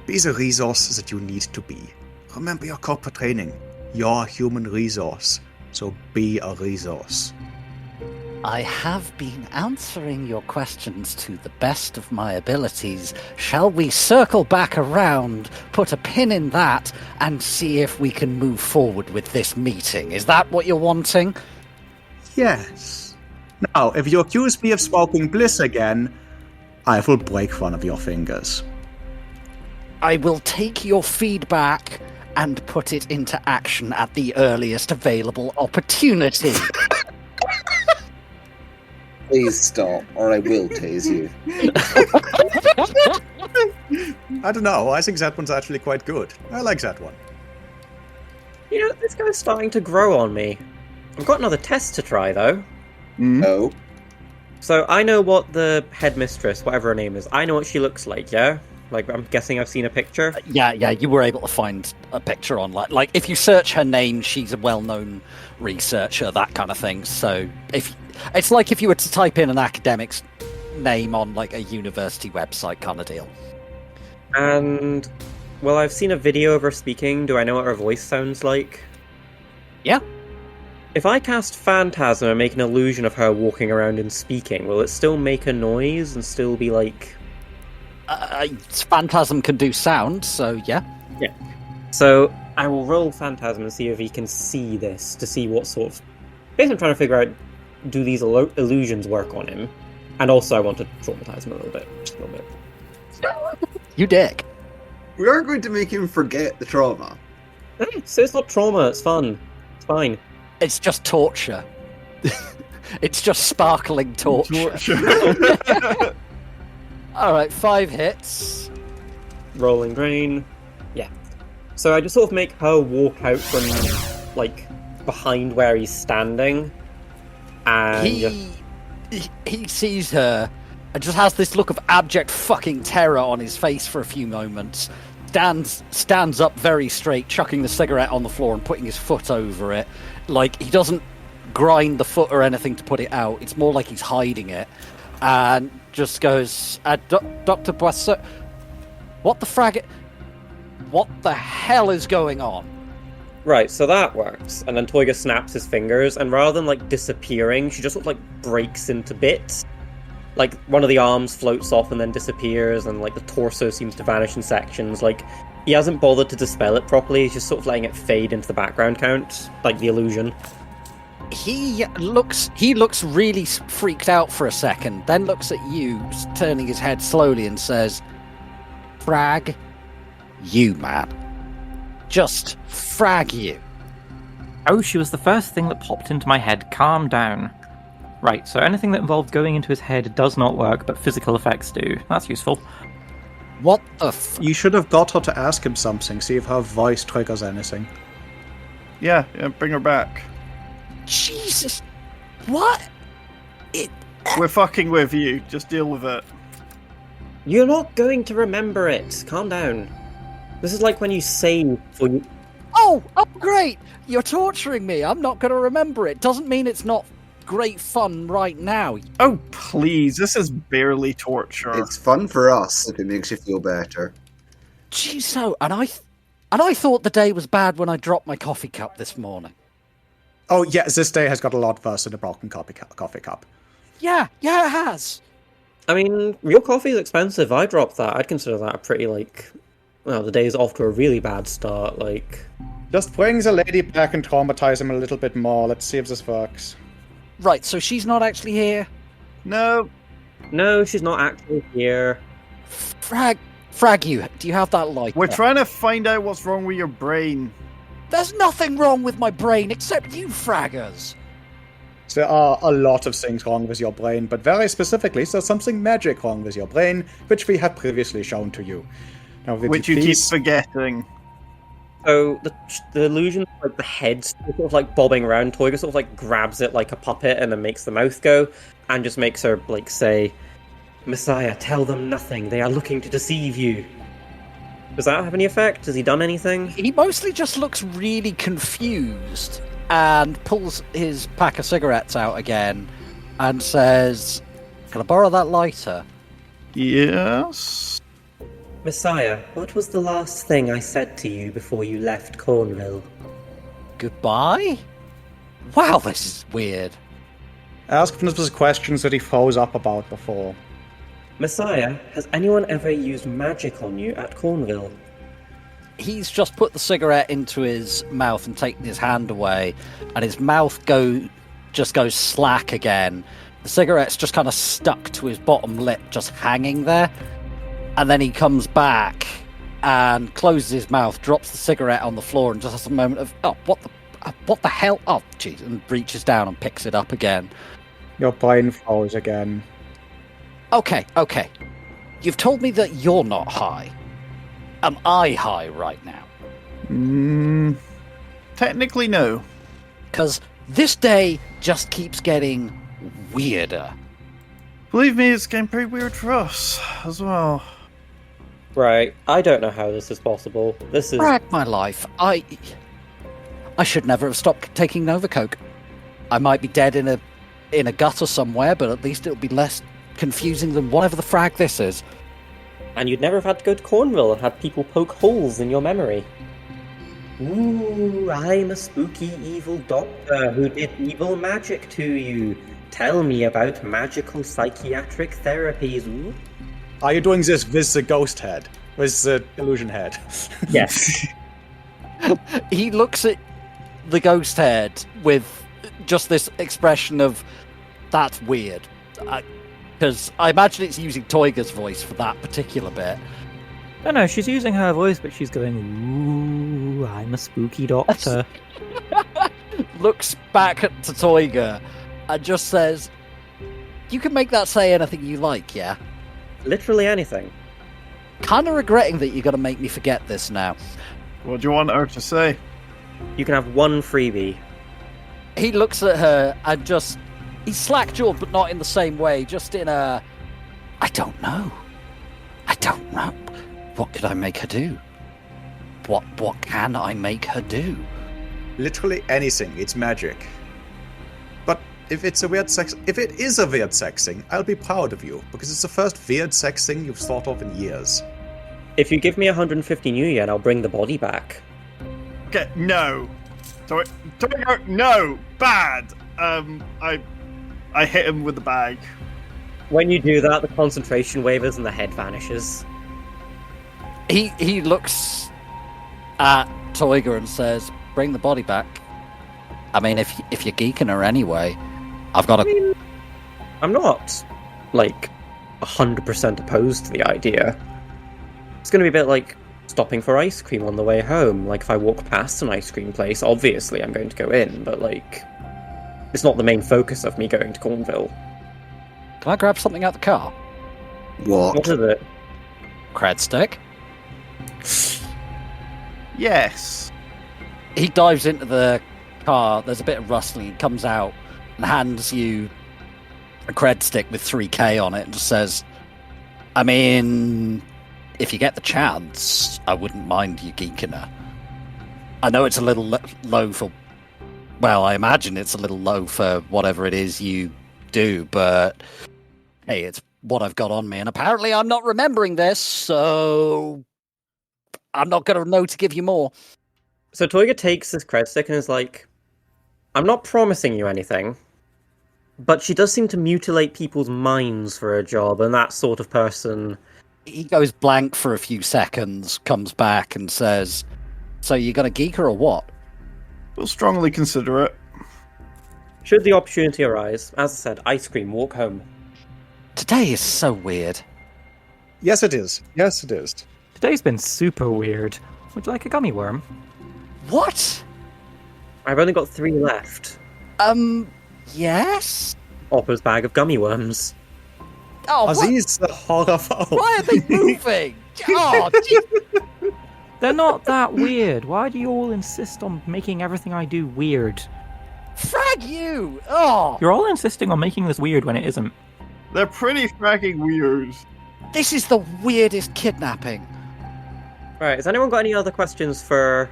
Be the resource that you need to be. Remember your corporate training. You're a human resource. So be a resource. I have been answering your questions to the best of my abilities. Shall we circle back around, put a pin in that, and see if we can move forward with this meeting? Is that what you're wanting? Yes. Now, if you accuse me of smoking bliss again, I will break one of your fingers. I will take your feedback and put it into action at the earliest available opportunity. Please stop, or I will tase you. I don't know, I think that one's actually quite good. I like that one. You know, this guy's starting to grow on me. I've got another test to try, though. No. So I know what the headmistress, whatever her name is, I know what she looks like, yeah? Like, I'm guessing I've seen a picture? Yeah, you were able to find a picture online. Like, if you search her name, she's a well-known researcher, that kind of thing. So, it's like if you were to type in an academic's name on, like, a university website kind of deal. And, well, I've seen a video of her speaking. Do I know what her voice sounds like? Yeah. If I cast Phantasm and make an illusion of her walking around and speaking, will it still make a noise and still be like... Phantasm can do sound, so yeah. Yeah. So I will roll Phantasm and see if he can see this, to see what sort of basically I'm trying to figure out, do these illusions work on him? And also I want to traumatize him a little bit. Just a little bit. You dick. We aren't going to make him forget the trauma. So it's not trauma, it's fun. It's fine. It's just torture. It's just sparkling torture. Alright, 5 hits. Rolling drain. Yeah. So I just sort of make her walk out from, like, behind where he's standing. And he sees her and just has this look of abject fucking terror on his face for a few moments. Stands up very straight, chucking the cigarette on the floor and putting his foot over it. Like, he doesn't grind the foot or anything to put it out. It's more like he's hiding it. And just goes, Dr. Boisseau, what the hell is going on? Right, so that works. And then Toyga snaps his fingers, and rather than, like, disappearing, she just sort of, like, breaks into bits. Like, one of the arms floats off and then disappears, and, like, the torso seems to vanish in sections. Like, he hasn't bothered to dispel it properly, he's just sort of letting it fade into the background count, like the illusion. He looks really freaked out for a second, then looks at you, turning his head slowly, and says, "Frag you, man. Just frag you." Oh, she was the first thing that popped into my head. Calm down. Right, so anything that involves going into his head does not work, but physical effects do. That's useful. What the You should have got her to ask him something, see if her voice triggers anything. Yeah, bring her back. Jesus. What? We're fucking with you. Just deal with it. You're not going to remember it. Calm down. This is like when you save for you. Oh, great! You're torturing me. I'm not going to remember it. Doesn't mean it's not great fun right now. Oh, please. This is barely torture. It's fun for us if it makes you feel better. Geez, so, and I thought the day was bad when I dropped my coffee cup this morning. Oh, yes, this day has got a lot worse than a broken coffee cup. Yeah, it has. I mean, real coffee is expensive. I dropped that. I'd consider that a pretty, like... Well, the day's off to a really bad start, like... Just bring the lady back and traumatize him a little bit more. Let's see if this works. Right, so she's not actually here? No. No, she's not actually here. Frag you. Do you have that light? We're trying to find out what's wrong with your brain. There's nothing wrong with my brain except you fraggers. There are a lot of things wrong with your brain, but very specifically, there's something magic wrong with your brain, which we have previously shown to you. Now, Which you keep forgetting. So the illusion, like the head sort of like bobbing around, Toyga sort of like grabs it like a puppet and then makes the mouth go, and just makes her like say, "Messiah, tell them nothing. They are looking to deceive you." Does that have any effect? Has he done anything? He mostly just looks really confused and pulls his pack of cigarettes out again and says, "Can I borrow that lighter?" Yes. Messiah, what was the last thing I said to you before you left Cornville? Goodbye? Wow, this is weird. Ask him the questions that he froze up about before. Messiah, has anyone ever used magic on you at Cornville? He's just put the cigarette into his mouth and taken his hand away, and his mouth just goes slack again. The cigarette's just kind of stuck to his bottom lip, just hanging there. And then he comes back and closes his mouth, drops the cigarette on the floor, and just has a moment of, "Oh, what the hell?" Oh, jeez, and reaches down and picks it up again. Your brain froze again. Okay. You've told me that you're not high. Am I high right now? Technically, no. Because this day just keeps getting weirder. Believe me, it's getting pretty weird for us as well. Right, I don't know how this is possible. This is... Brag my life. I should never have stopped taking Nova Coke. I might be dead in a gutter somewhere, but at least it'll be less confusing than whatever the frag this is. And you'd never have had to go to Cornville and had people poke holes in your memory. Ooh, I'm a spooky evil doctor who did evil magic to you. Tell me about magical psychiatric therapies. Ooh. Are you doing this with the ghost head? With the illusion head? Yes. He looks at the ghost head with just this expression of, that's weird. Because I imagine it's using Toiga's voice for that particular bit. No, she's using her voice, but she's going, ooh, I'm a spooky doctor. Looks back to Toiga and just says, you can make that say anything you like, yeah? Literally anything. Kind of regretting that you're going to make me forget this now. What do you want her to say? You can have one freebie. He looks at her and just... He's slack-jawed, but not in the same way. Just in a... I don't know. What could I make her do? What can I make her do? Literally anything. It's magic. But if it is a weird sex thing, I'll be proud of you, because it's the first weird sex thing you've thought of in years. If you give me 150 new yen, I'll bring the body back. Okay, no. No, bad. I hit him with the bag. When you do that, the concentration wavers and the head vanishes. He looks at Toiga and says, bring the body back. I mean, if you're geeking her anyway, I've got to... I'm not, 100% opposed to the idea. It's going to be a bit like stopping for ice cream on the way home. Like, if I walk past an ice cream place, obviously I'm going to go in, but, it's not the main focus of me going to Cornville. Can I grab something out the car? What is it? Cred stick. Yes. He dives into the car, there's a bit of rustling, he comes out and hands you a cred stick with 3k on it and just says, I mean, if you get the chance, I wouldn't mind you geeking her. I know it's a little low for... Well, I imagine it's a little low for whatever it is you do, but hey, it's what I've got on me, and apparently I'm not remembering this, so I'm not going to know to give you more. So Toiga takes this cred stick and is like, I'm not promising you anything, but she does seem to mutilate people's minds for a job, and that sort of person... He goes blank for a few seconds, comes back and says, so you're going to geek her or what? We'll strongly consider it. Should the opportunity arise, as I said, ice cream, walk home. Today is so weird. Yes, it is. Yes, it is. Today's been super weird. Would you like a gummy worm? What? I've only got 3 left. Yes? Oppa's bag of gummy worms. Oh, Are these the horror phones? Why are they moving? Oh, geez. They're not that weird. Why do you all insist on making everything I do weird? Frag you! Oh! You're all insisting on making this weird when it isn't. They're pretty fracking weird. This is the weirdest kidnapping. Right, has anyone got any other questions for...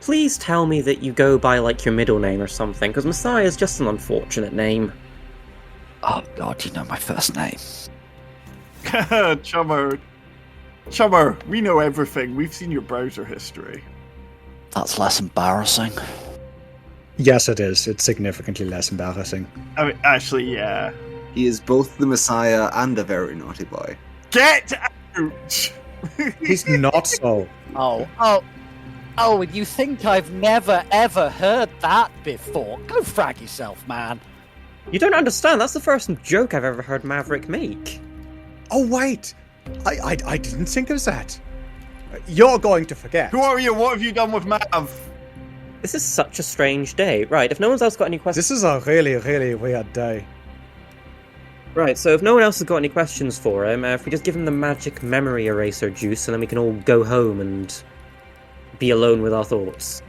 Please tell me that you go by, your middle name or something, because Messiah is just an unfortunate name. Oh god, you know my first name. Chummer. Chummer, we know everything. We've seen your browser history. That's less embarrassing. Yes, it is. It's significantly less embarrassing. I mean, actually, yeah. He is both the Messiah and a very naughty boy. Get out! He's not so. Oh, and you think I've never ever heard that before? Go frag yourself, man. You don't understand, that's the first joke I've ever heard Maverick make. Oh, wait! I didn't think of that. You're going to forget. Who are you? What have you done with Mav? This is such a strange day. Right, if no one's else got any questions... This is a really, really weird day. Right, so if no one else has got any questions for him, if we just give him the magic memory eraser juice, and then we can all go home and be alone with our thoughts.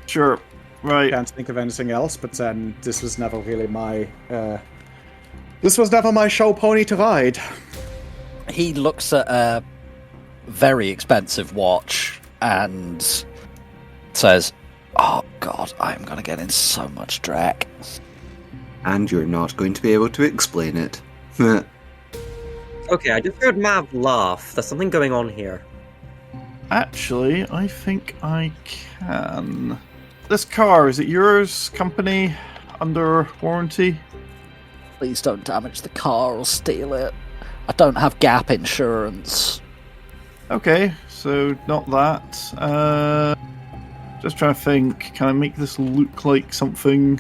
Sure. Right. Can't think of anything else, but then this was never really my... this was never my show pony to ride. He looks at a very expensive watch and says, oh god, I'm going to get in so much dreck. And you're not going to be able to explain it. Okay, I just heard Mav laugh. There's something going on here. Actually, I think I can. This car, is it yours, company? Under warranty? Please don't damage the car or steal it. I don't have gap insurance. Okay, so not that. Just trying to think, can I make this look like something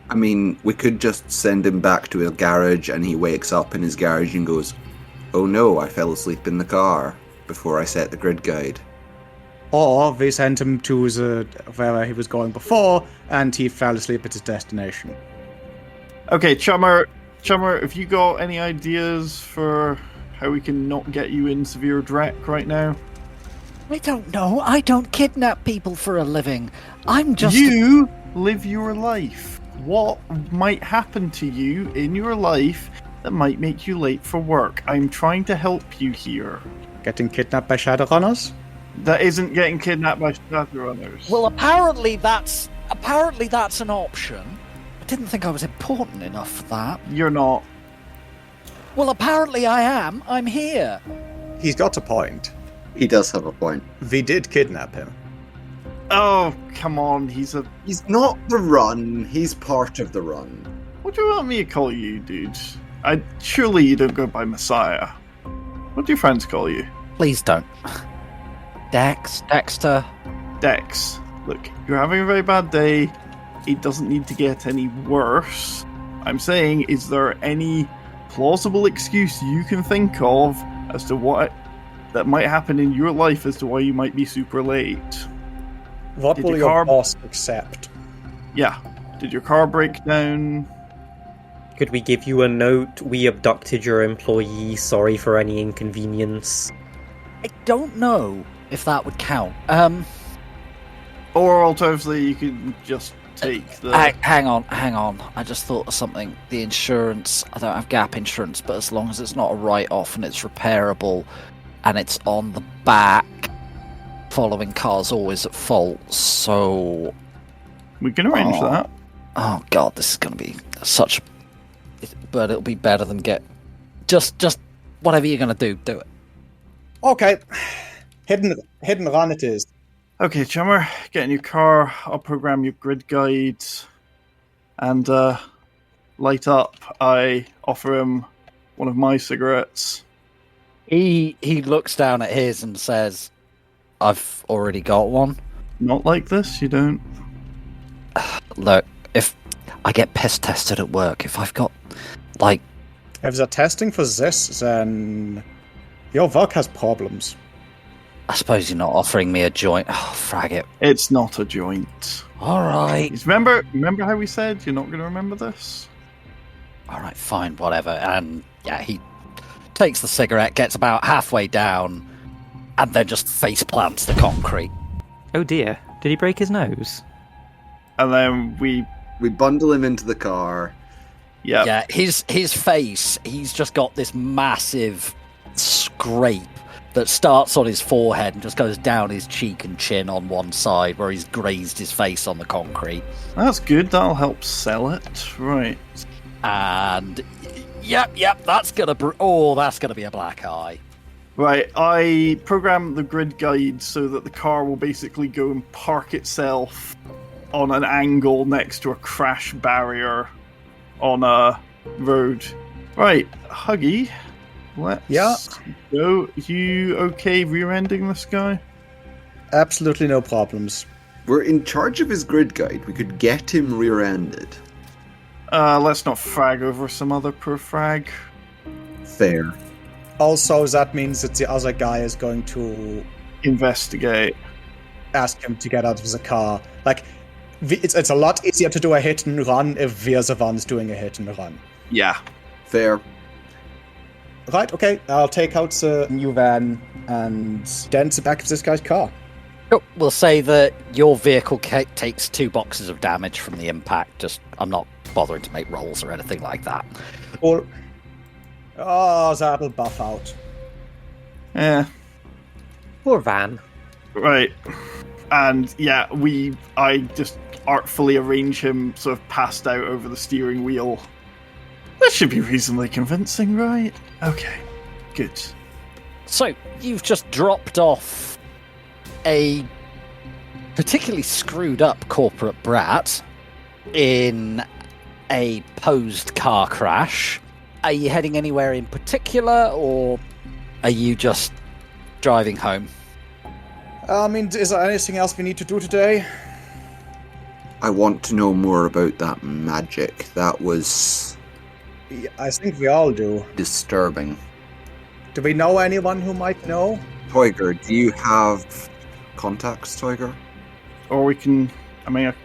I mean, we could just send him back to his garage and he wakes up in his garage and goes, "Oh no, I fell asleep in the car before I set the grid guide." Or we send him to where he was going before, and he fell asleep at his destination. Okay, Chummer, have you got any ideas for how we can not get you in severe dreck right now? I don't know. I don't kidnap people for a living. I'm just... You live your life. What might happen to you in your life that might make you late for work? I'm trying to help you here. Getting kidnapped by Shadowrunners? That isn't getting kidnapped by Shadowrunners. Well, apparently that's an option. I didn't think I was important enough for that. You're not. Well, apparently I am. I'm here. He's got a point. He does have a point. We did kidnap him. Oh, come on, he's not the run, he's part of the run. What do you want me to call you, dude? Surely you don't go by Messiah. What do your friends call you? Please don't. Dexter. Dex. Look, you're having a very bad day. It doesn't need to get any worse. I'm saying, is there any plausible excuse you can think of as to what that might happen in your life as to why you might be super late? What will your boss accept? Yeah. Did your car break down? Could we give you a note? We abducted your employee. Sorry for any inconvenience. I don't know if that would count. Or alternatively, you could just take the... Hang on. I just thought of something. The insurance, I don't have gap insurance, but as long as it's not a write-off and it's repairable and it's on the back, following car's always at fault, so... We can arrange that. Oh god, this is going to be such... But it'll be better than get... Just whatever you're going to do it. Okay. Hidden run it is. Okay, Chummer, get in your car. I'll program your grid guides. And, light up. I offer him one of my cigarettes. He looks down at his and says, "I've already got one." Not like this, you don't. Look, if I get piss tested at work, if I've got, like... If they're testing for this, then your work has problems. I suppose you're not offering me a joint. Oh, frag it. It's not a joint. Alright. Remember how we said you're not going to remember this? Alright, fine, whatever. And, yeah, he takes the cigarette, gets about halfway down, and then just face plants the concrete. Oh dear, did he break his nose? And then we bundle him into the car. Yeah. Yeah, his face, he's just got this massive scrape that starts on his forehead and just goes down his cheek and chin on one side where he's grazed his face on the concrete. That's good, that'll help sell it. Right. And yep, that's gonna be a black eye. Right, I program the grid guide so that the car will basically go and park itself on an angle next to a crash barrier on a road. Right, Huggy, let's go. You okay rear-ending this guy? Absolutely no problems. We're in charge of his grid guide. We could get him rear-ended. Let's not frag over some other poor frag. Fair. Also, that means that the other guy is going to investigate. Ask him to get out of the car. Like, it's a lot easier to do a hit and run if we're the ones doing a hit and run. Yeah. Fair. Right, okay. I'll take out the new van and dent the back of this guy's car. We'll say that your vehicle takes 2 boxes of damage from the impact. I'm not bothering to make rolls or anything like that. Or... Oh, that'll buff out. Yeah. Poor van. Right. And yeah, I just artfully arrange him sort of passed out over the steering wheel. That should be reasonably convincing, right? Okay. Good. So, you've just dropped off a particularly screwed up corporate brat in a posed car crash. Are you heading anywhere in particular, or are you just driving home? I mean, is there anything else we need to do today? I want to know more about that magic. That was Yeah, I think we all do. disturbing. Do we know anyone who might know? Toiger, do you have contacts, Toiger? Or I can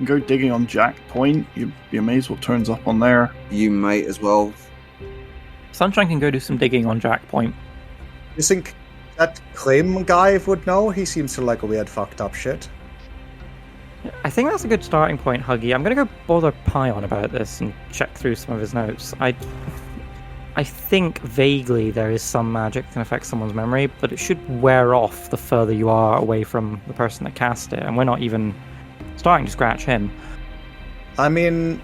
go digging on Jack Point. You may as well turns up on there. You might as well. Sunshine can go do some digging on Jack Point. You think that Krim guy would know? He seems to like a weird fucked up shit. I think that's a good starting point, Huggy. I'm going to go bother Pion about this and check through some of his notes. I think vaguely there is some magic that can affect someone's memory, but it should wear off the further you are away from the person that cast it, and we're not even starting to scratch him. I mean,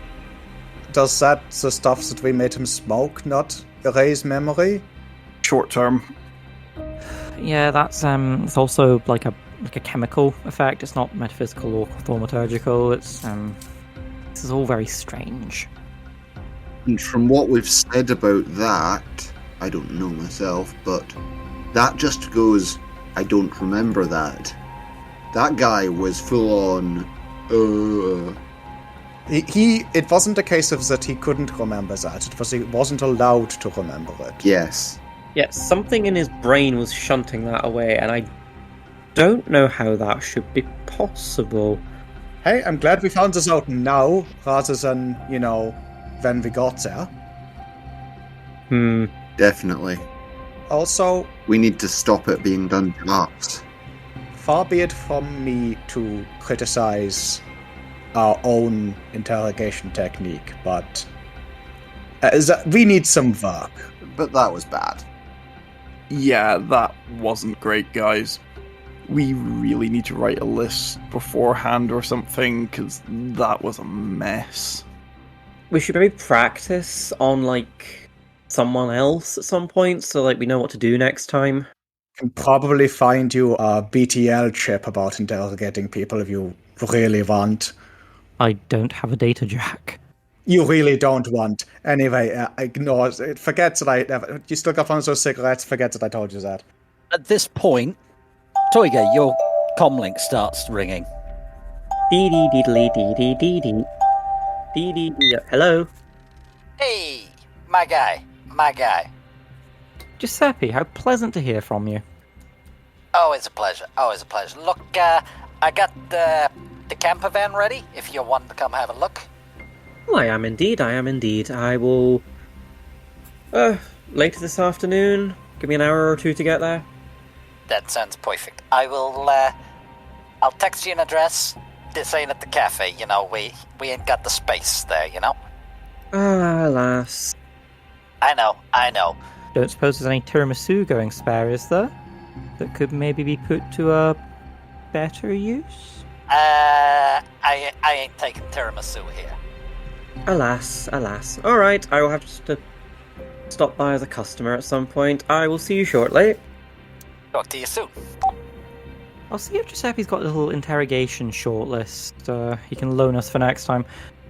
does the stuff that we made him smoke not erase memory? Short term. Yeah, that's it's also like a chemical effect. It's not metaphysical or thaumaturgical. It's this is all very strange. And from what we've said about that, I don't know myself, but that just goes, I don't remember that. That guy was full on, It wasn't a case of that he couldn't remember that. It was he wasn't allowed to remember it. Yes. Yeah, something in his brain was shunting that away, and I don't know how that should be possible. Hey, I'm glad we found this out now, rather than, when we got there. Definitely. Also, We need to stop it being done to us. far be it from me to criticize our own interrogation technique, but we need some work. But that was bad. Yeah, that wasn't great, guys. We really need to write a list beforehand or something, because that was a mess. We should maybe practice on, someone else at some point, so, we know what to do next time. Can probably find you a BTL chip about interrogating people if you really want. I don't have a data jack. You really don't want. Anyway, ignore it. Forget that I ever. You still got one of those cigarettes? Forget that I told you that. At this point, Toiger, your comlink starts ringing. Dee dee dee dee dee dee dee dee dee dee. Hello. Hey, my guy. Giuseppe, how pleasant to hear from you. Always a pleasure. Look, I got the camper van ready, if you want to come have a look. Oh, I am indeed. I will... later this afternoon. Give me an hour or two to get there. That sounds perfect. I will, I'll text you an address. This ain't at the cafe, we ain't got the space there, Ah, alas. I know. Don't suppose there's any tiramisu going spare, is there? That could maybe be put to a better use? I ain't taking tiramisu here. Alas. Alright, I will have to stop by as a customer at some point. I will see you shortly. Talk to you soon. I'll see if Giuseppe's got a little interrogation shortlist he can loan us for next time.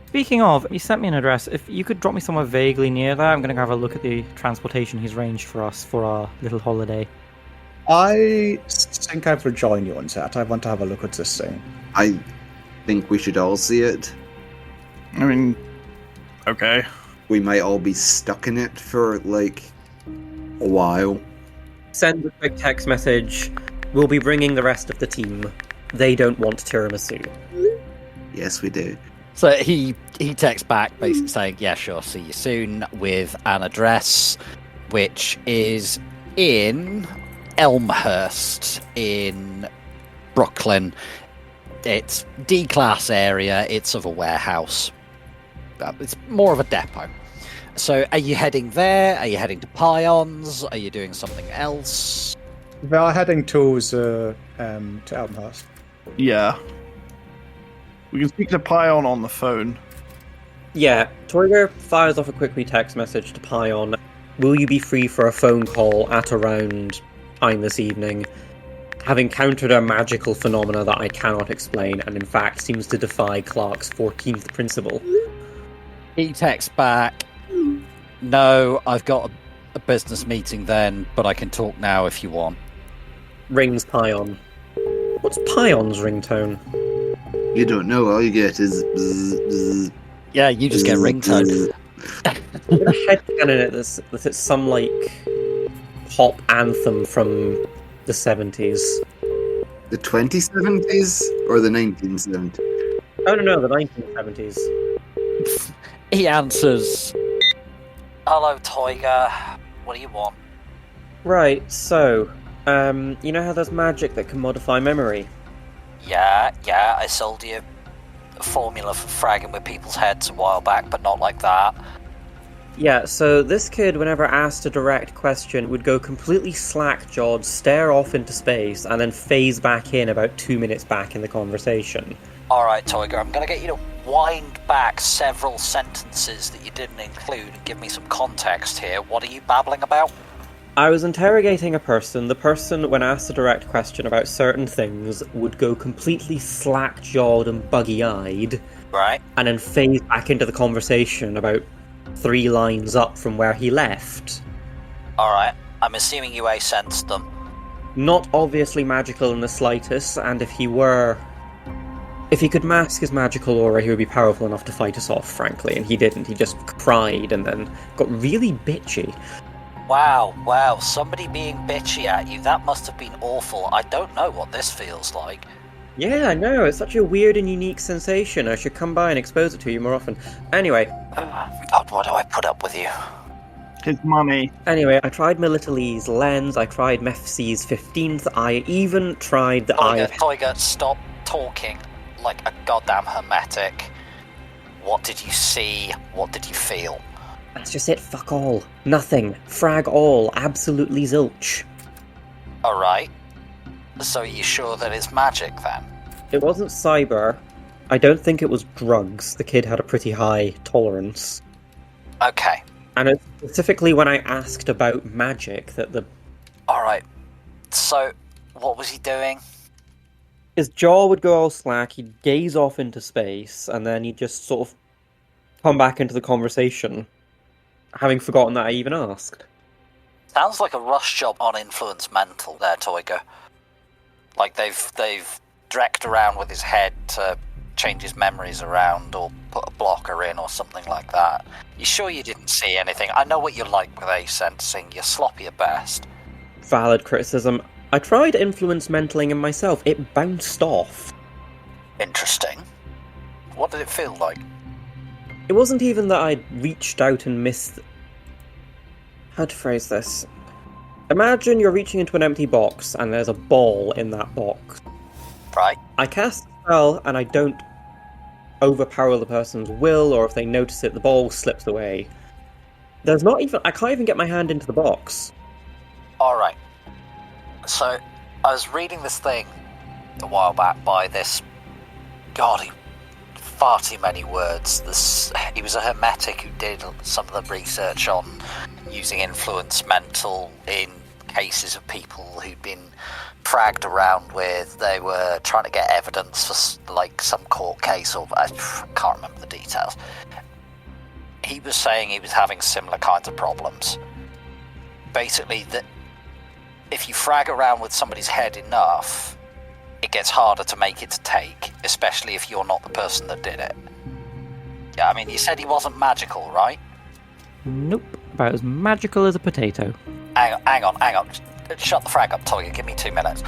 Speaking of, you sent me an address. If you could drop me somewhere vaguely near there, I'm going to have a look at the transportation he's arranged for us for our little holiday. I think I will join you on that. I want to have a look at this thing. I think we should all see it. I mean, okay. We might all be stuck in it for, a while. Send a quick text message. We'll be bringing the rest of the team. They don't want tiramisu. Yes, we do. So he texts back basically saying, yeah, sure, see you soon, with an address which is in Elmhurst in Brooklyn. It's D-class area, it's of a warehouse. It's more of a depot. So are you heading there? Are you heading to Pions? Are you doing something else? We are heading to Elmhurst. Yeah. We can speak to Pion on the phone. Yeah, Toiger fires off a quick text message to Pion. Will you be free for a phone call at around time this evening? Have encountered a magical phenomena that I cannot explain, and in fact seems to defy Clark's 14th principle. He texts back, no, I've got a business meeting then, but I can talk now if you want. Rings Pion. What's Pion's ringtone? You don't know, all you get is bzz, bzz, Yeah, you just get ringtone. I'm gonna headcanon it that it's some, like, pop anthem from the 70s. The 2070s or the 1970s? Oh, no, the 1970s. He answers, "Hello, Tiger. What do you want?" Right, so, you know how there's magic that can modify memory? Yeah, I sold you a formula for fragging with people's heads a while back, but not like that. Yeah, so this kid, whenever asked a direct question, would go completely slack-jawed, stare off into space, and then phase back in about 2 minutes back in the conversation. Alright, Tiger, I'm gonna get you to wind back several sentences that you didn't include and give me some context here. What are you babbling about? I was interrogating a person. The person, when asked a direct question about certain things, would go completely slack-jawed and buggy-eyed, Right. and then phase back into the conversation about 3 lines up from where he left. Alright, I'm assuming you sensed them. Not obviously magical in the slightest, and if he could mask his magical aura, he would be powerful enough to fight us off, frankly, and he didn't. He just cried and then got really bitchy. Wow, somebody being bitchy at you, that must have been awful. I don't know what this feels like. Yeah, I know, it's such a weird and unique sensation. I should come by and expose it to you more often. Anyway. God, why do I put up with you? His money. Anyway, I tried Military's lens, I tried Mefc's 15th, I even tried the Eye of... Tiger, stop talking like a goddamn hermetic. What did you see? What did you feel? That's just it, fuck all. Nothing. Frag all. Absolutely zilch. Alright. So are you sure that it's magic, then? It wasn't cyber. I don't think it was drugs. The kid had a pretty high tolerance. Okay. And it's specifically when I asked about magic that the... Alright. So, what was he doing? His jaw would go all slack, he'd gaze off into space, and then he'd just sort of come back into the conversation, having forgotten that I even asked. Sounds like a rush job on influence mental there, Toiga. Like they've drecked around with his head to change his memories around or put a blocker in or something like that. You sure you didn't see anything? I know what you're like with asensing. You're sloppy at best. Valid criticism. I tried influence mentaling him myself. It bounced off. Interesting. What did it feel like? It wasn't even that I'd reached out and missed... How to phrase this? Imagine you're reaching into an empty box and there's a ball in that box. Right. I cast a spell and I don't overpower the person's will, or if they notice it, the ball slips away. There's not even... I can't even get my hand into the box. Alright. So, I was reading this thing a while back by this... God, far too many words. He was a hermetic who did some of the research on using influence mental in cases of people who'd been fragged around with. They were trying to get evidence for like some court case, or I can't remember the details. He was saying he was having similar kinds of problems. Basically, that if you frag around with somebody's head enough, it gets harder to make it to take, especially if you're not the person that did it. Yeah, I mean, you said he wasn't magical, right? Nope. About as magical as a potato. Hang on. Shut the frag up, Toya. Give me 2 minutes.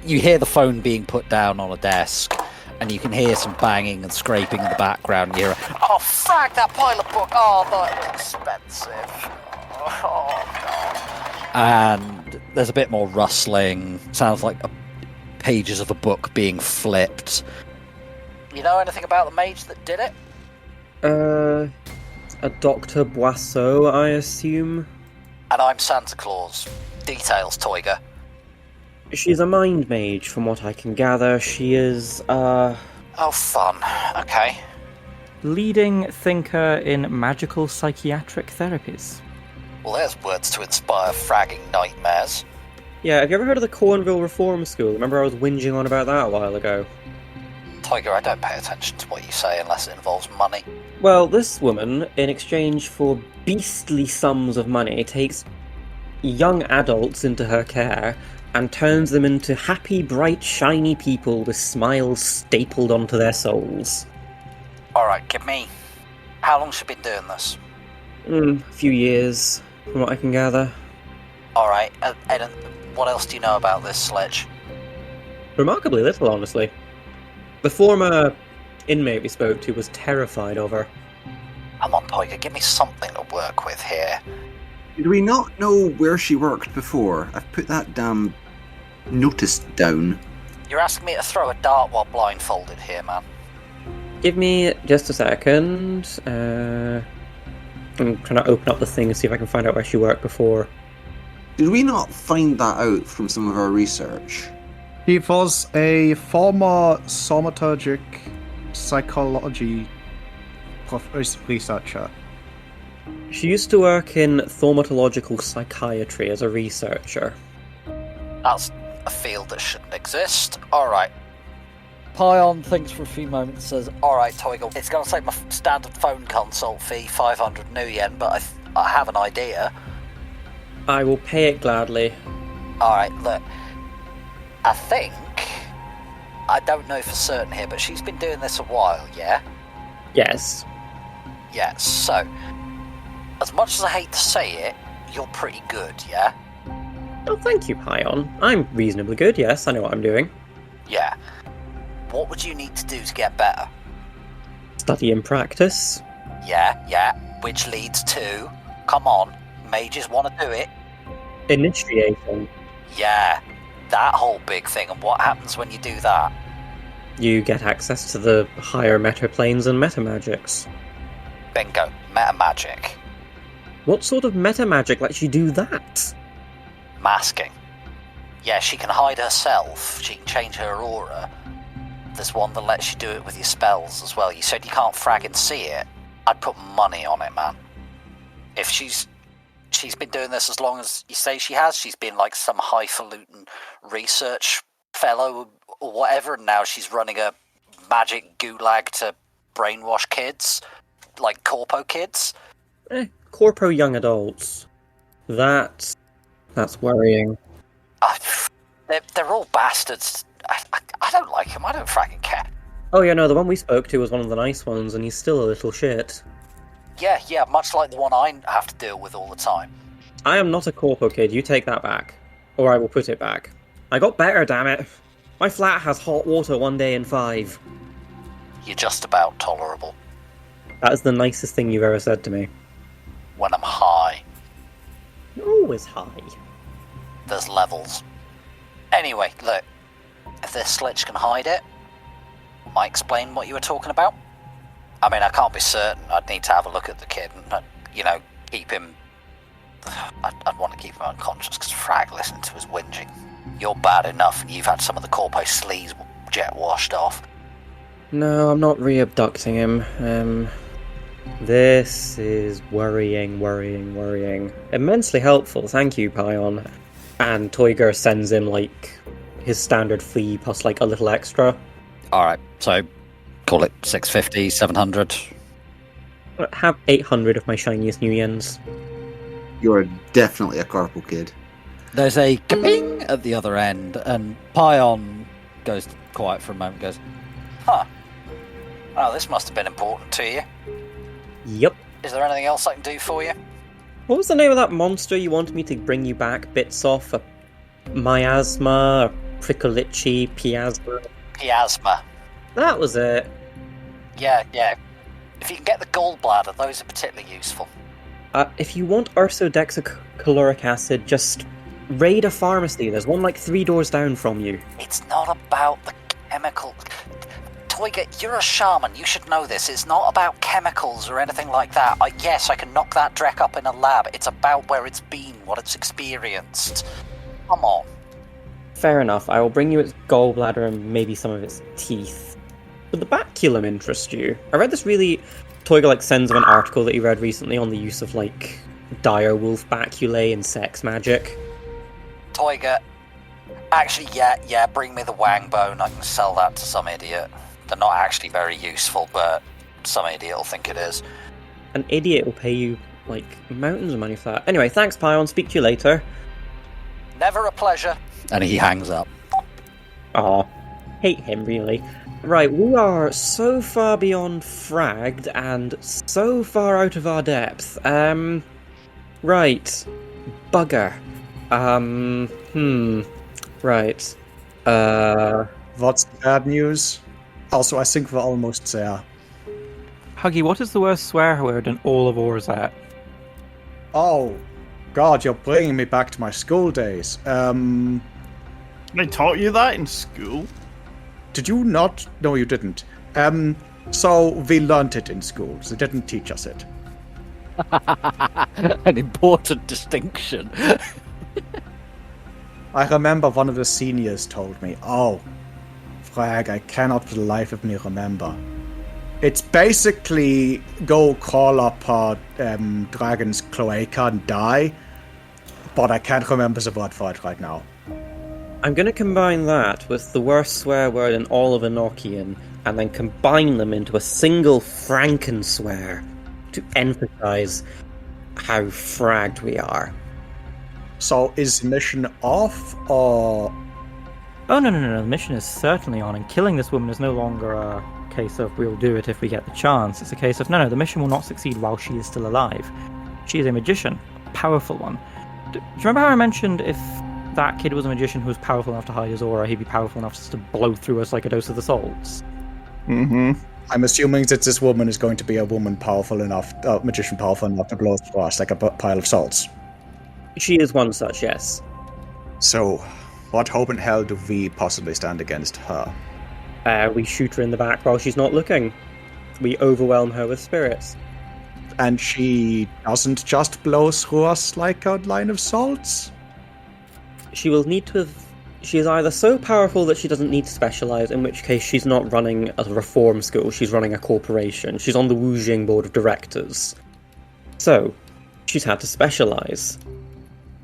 You hear the phone being put down on a desk, and you can hear some banging and scraping in the background. You hear, oh, frag that pilot book! Oh, that's expensive. Oh, God. And there's a bit more rustling. Sounds like pages of a book being flipped. You know anything about the mage that did it? A Dr. Boisseau, I assume? And I'm Santa Claus. Details, Toiga. She's a mind mage, from what I can gather. She is, Oh, fun. Okay. Leading thinker in magical psychiatric therapies. Well, there's words to inspire fragging nightmares. Yeah, have you ever heard of the Cornville Reform School? Remember I was whinging on about that a while ago? Tiger, I don't pay attention to what you say unless it involves money. Well, this woman, in exchange for beastly sums of money, takes young adults into her care and turns them into happy, bright, shiny people with smiles stapled onto their souls. Alright, give me... How long has she been doing this? A few years, from what I can gather. Alright, and what else do you know about this sledge? Remarkably little, honestly. The former inmate we spoke to was terrified of her. Come on, Toiga, give me something to work with here. Did we not know where she worked before? I've put that damn notice down. You're asking me to throw a dart while blindfolded here, man. Give me just a second. I'm trying to open up the thing and see if I can find out where she worked before. Did we not find that out from some of our research? He was a former somaturgic psychology researcher. She used to work in thaumatological psychiatry as a researcher. That's a field that shouldn't exist. Alright. Pion thinks for a few moments, says, Alright, Toiga, it's going to take my standard phone consult fee, 500 new yen, but I have an idea. I will pay it gladly. Alright, look. I think... I don't know for certain here, but she's been doing this a while, yeah? Yes. Yeah, so... As much as I hate to say it, you're pretty good, yeah? Oh, thank you, Pion. I'm reasonably good, yes, I know what I'm doing. Yeah. What would you need to do to get better? Study and practice. Yeah, which leads to... Come on, mages want to do it. Initiating. Yeah, that whole big thing, and what happens when you do that? You get access to the higher meta planes and meta magics. Bingo, meta magic. What sort of meta magic lets you do that? Masking. Yeah, she can hide herself, she can change her aura. There's one that lets you do it with your spells as well. You said you can't fragging see it. I'd put money on it, man. If she's been doing this as long as you say she has, she's been like some highfalutin research fellow or whatever, and now she's running a magic gulag to brainwash kids, like Corpo kids. Corpo young adults. That's worrying. They're all bastards. I don't like him. I don't fragging care. Oh yeah, no, the one we spoke to was one of the nice ones, and he's still a little shit. Yeah, much like the one I have to deal with all the time. I am not a Corpo kid, you take that back. Or I will put it back. I got better, damn it. My flat has hot water 1 day in 5. You're just about tolerable. That is the nicest thing you've ever said to me. When I'm high. You're always high. There's levels. Anyway, look. If this slitch can hide it, might explain what you were talking about. I mean, I can't be certain. I'd need to have a look at the kid and, keep him... I'd want to keep him unconscious because Frag listened to his whinging. You're bad enough and you've had some of the Corpo sleaze jet washed off. No, I'm not re-abducting him. This is worrying. Immensely helpful, thank you, Pion. And Toiger sends him, his standard fee plus, a little extra. Alright, so call it 650, 700. Have 800 of my shiniest new yens. You're definitely a Corpo kid. There's a ka-ping at the other end, and Pion goes quiet for a moment and goes, Huh. Oh, this must have been important to you. Yep. Is there anything else I can do for you? What was the name of that monster you wanted me to bring you back bits off? A miasma, a prickolichi, piasma? Piasma. That was it. Yeah. If you can get the gallbladder, those are particularly useful. If you want ursodexacaloric acid, just raid a pharmacy. There's one 3 doors down from you. It's not about the chemical... Toiga, you're a shaman, you should know this. It's not about chemicals or anything like that. Yes, I can knock that Drek up in a lab. It's about where it's been, what it's experienced. Come on. Fair enough, I will bring you its gallbladder and maybe some of its teeth. Would the baculum interest you? I read this really... Toiga sends him an article that he read recently on the use of dire wolf baculae in sex magic. Toiga, actually, yeah, bring me the wang bone. I can sell that to some idiot. They're not actually very useful, but some idiot will think it is. An idiot will pay you, mountains of money for that. Anyway, thanks, Pion. Speak to you later. Never a pleasure. And he hangs up. Aw, hate him, really. Right, we are so far beyond fragged and so far out of our depth. Right. Bugger. Right. What's the bad news? Also, I think we're almost there. Huggy, what is the worst swear word in all of Orzat? Oh, God, you're bringing me back to my school days. I taught you that in school. Did you not? No, you didn't. So we learnt it in school. They didn't teach us it. An important distinction. I remember one of the seniors told me, oh, frag, I cannot for the life of me remember. It's basically go crawl up a dragon's cloaca and die, but I can't remember the word for it right now. I'm going to combine that with the worst swear word in all of Enochian, and then combine them into a single Frankenswear to emphasize how fragged we are. So is the mission off, or... Oh, no, the mission is certainly on, and killing this woman is no longer a case of we'll do it if we get the chance. It's a case of, no, the mission will not succeed while she is still alive. She is a magician, a powerful one. Do you remember how I mentioned if that kid was a magician who was powerful enough to hide his aura, he'd be powerful enough just to blow through us like a dose of the salts? Mm-hmm. I'm assuming that this woman is going to be a woman powerful enough, magician powerful enough to blow through us like a pile of salts. She is one such, yes. So, what hope in hell do we possibly stand against her? We shoot her in the back while she's not looking. We overwhelm her with spirits. And she doesn't just blow through us like a line of salts? She will need to have... She is either so powerful that she doesn't need to specialise, in which case she's not running a reform school, she's running a corporation. She's on the Wujing board of directors. So, she's had to specialise.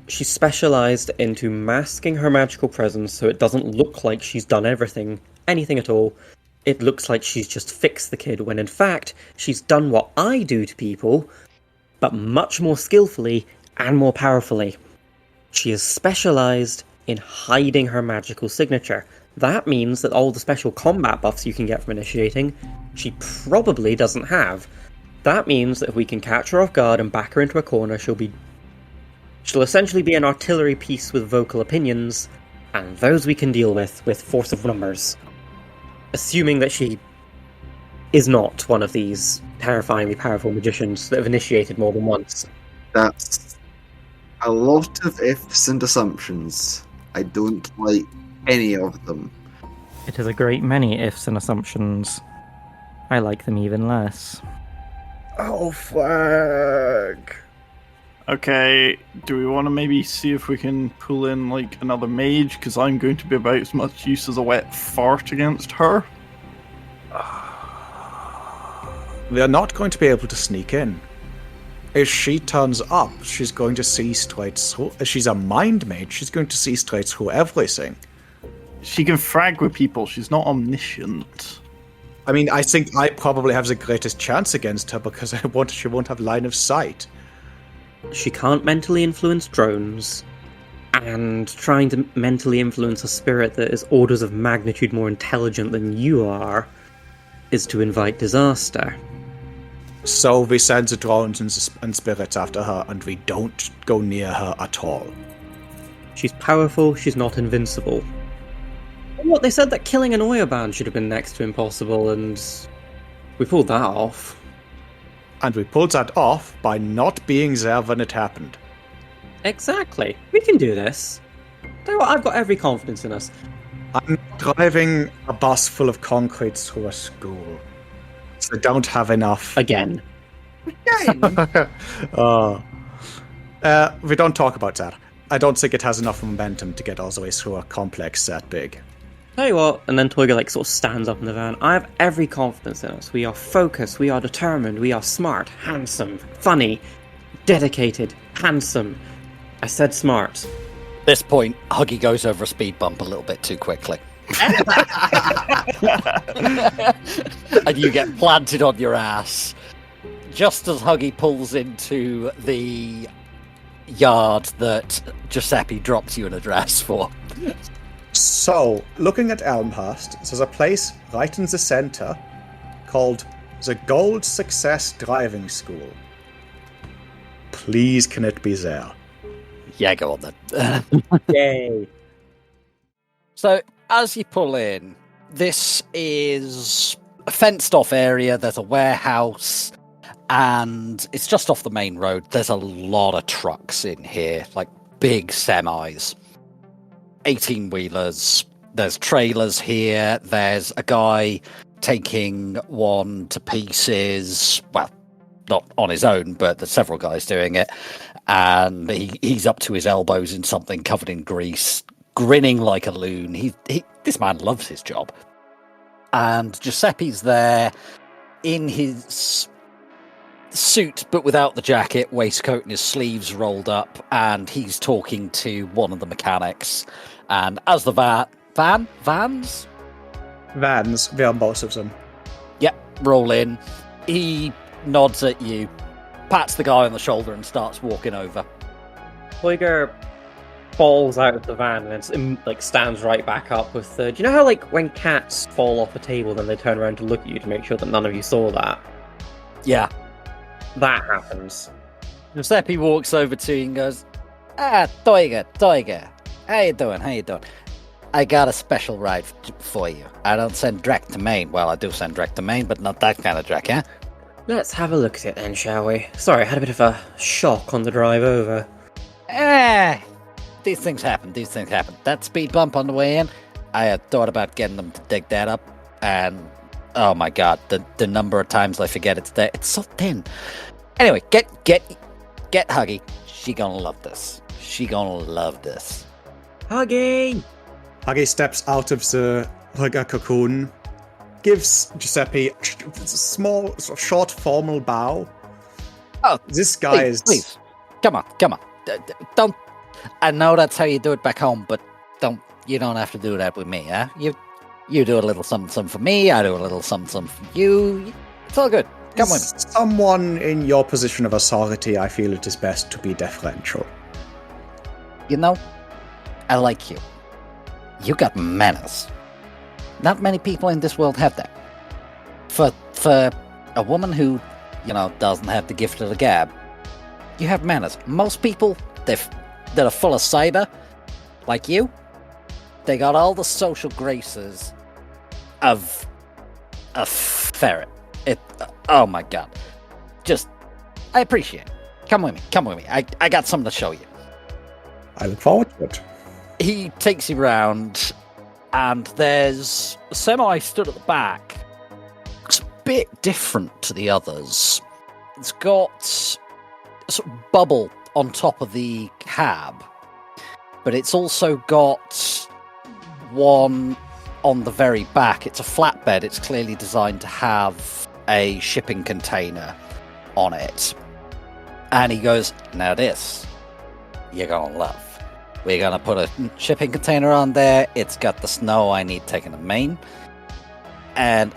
She's specialised into masking her magical presence so it doesn't look like she's done anything at all. It looks like she's just fixed the kid, when in fact, she's done what I do to people, but much more skillfully and more powerfully. She is specialised in hiding her magical signature. That means that all the special combat buffs you can get from initiating, she probably doesn't have. That means that if we can catch her off guard and back her into a corner, she'll essentially be an artillery piece with vocal opinions, and those we can deal with force of numbers. Assuming that she is not one of these terrifyingly powerful magicians that have initiated more than once. That's a lot of ifs and assumptions. I don't like any of them. It is a great many ifs and assumptions. I like them even less. Oh, fuck. Okay, do we want to maybe see if we can pull in, like, another mage? Because I'm going to be about as much use as a wet fart against her. We are not going to be able to sneak in. If she turns up, she's going to see straight through. If she's a mind mage, she's going to see straight through everything. She can frag with people, she's not omniscient. I mean, I think I probably have the greatest chance against her because she won't have line of sight. She can't mentally influence drones, and trying to mentally influence a spirit that is orders of magnitude more intelligent than you are is to invite disaster. So we send the drones and spirits after her, and we don't go near her at all. She's powerful, she's not invincible. What, they said that killing an Oya band should have been next to impossible, and we pulled that off. And we pulled that off by not being there when it happened. Exactly. We can do this. Tell you what, I've got every confidence in us. I'm driving a bus full of concrete through a school. So I don't have enough. Again. We don't talk about that. I don't think it has enough momentum to get all the way through a complex that big. Tell you what, and then Toyga sort of stands up in the van. I have every confidence in us. We are focused, we are determined, we are smart, handsome, funny, dedicated, handsome. I said smart. At this point, Huggy goes over a speed bump a little bit too quickly. And you get planted on your ass. Just as Huggy pulls into the yard that Giuseppe dropped you an address for. So, looking at Elmhurst, there's a place right in the center called the Gold Success Driving School. Please, can it be there? Yeah, go on then. Yay! So, as you pull in, this is a fenced-off area. There's a warehouse, and it's just off the main road. There's a lot of trucks in here, like big semis. 18-wheelers. There's trailers here. There's a guy taking one to pieces. Well, not on his own, but there's several guys doing it. And he's up to his elbows in something covered in grease, grinning like a loon. This man loves his job. And Giuseppe's there in his suit, but without the jacket, waistcoat and his sleeves rolled up, and he's talking to one of the mechanics. And as the vans, we are both of them. Yep, roll in. He nods at you, pats the guy on the shoulder, and starts walking over. Huyger falls out of the van and stands right back up with do you know how when cats fall off a table then they turn around to look at you to make sure that none of you saw that? Yeah. That happens. Giuseppe walks over to you and goes, Toiga, how you doing? I got a special ride for you. I don't send direct to Maine. Well, I do send direct to Maine, but not that kind of direct, yeah? Let's have a look at it then, shall we? Sorry, I had a bit of a shock on the drive over. These things happen. That speed bump on the way in, I had thought about getting them to dig that up, and oh my god, the number of times I forget it's there. It's so thin. Anyway, get Huggy. She gonna love this. Huggy! Huggy steps out of the Huyger cocoon, gives Giuseppe a small, short, formal bow. Oh, this guy is... Please, come on. Don't... I know that's how you do it back home, but you don't have to do that with me, huh? You do a little something for me, I do a little something for you. It's all good. Come with me. Someone in your position of authority, I feel it is best to be deferential. You know, I like you. You got manners. Not many people in this world have that. For a woman who, doesn't have the gift of the gab, you have manners. Most people that are full of cyber, like you, they got all the social graces of a ferret. Oh my god. I appreciate it. Come with me. I got something to show you. I look forward to it. He takes you round, and there's a semi stood at the back. Looks a bit different to the others. It's got a sort of bubble on top of the cab, but it's also got one on the very back. It's a flatbed. It's clearly designed to have a shipping container on it. And he goes, now this, you're gonna love. We're gonna put a shipping container on there. It's got the snow I need taken to Maine. And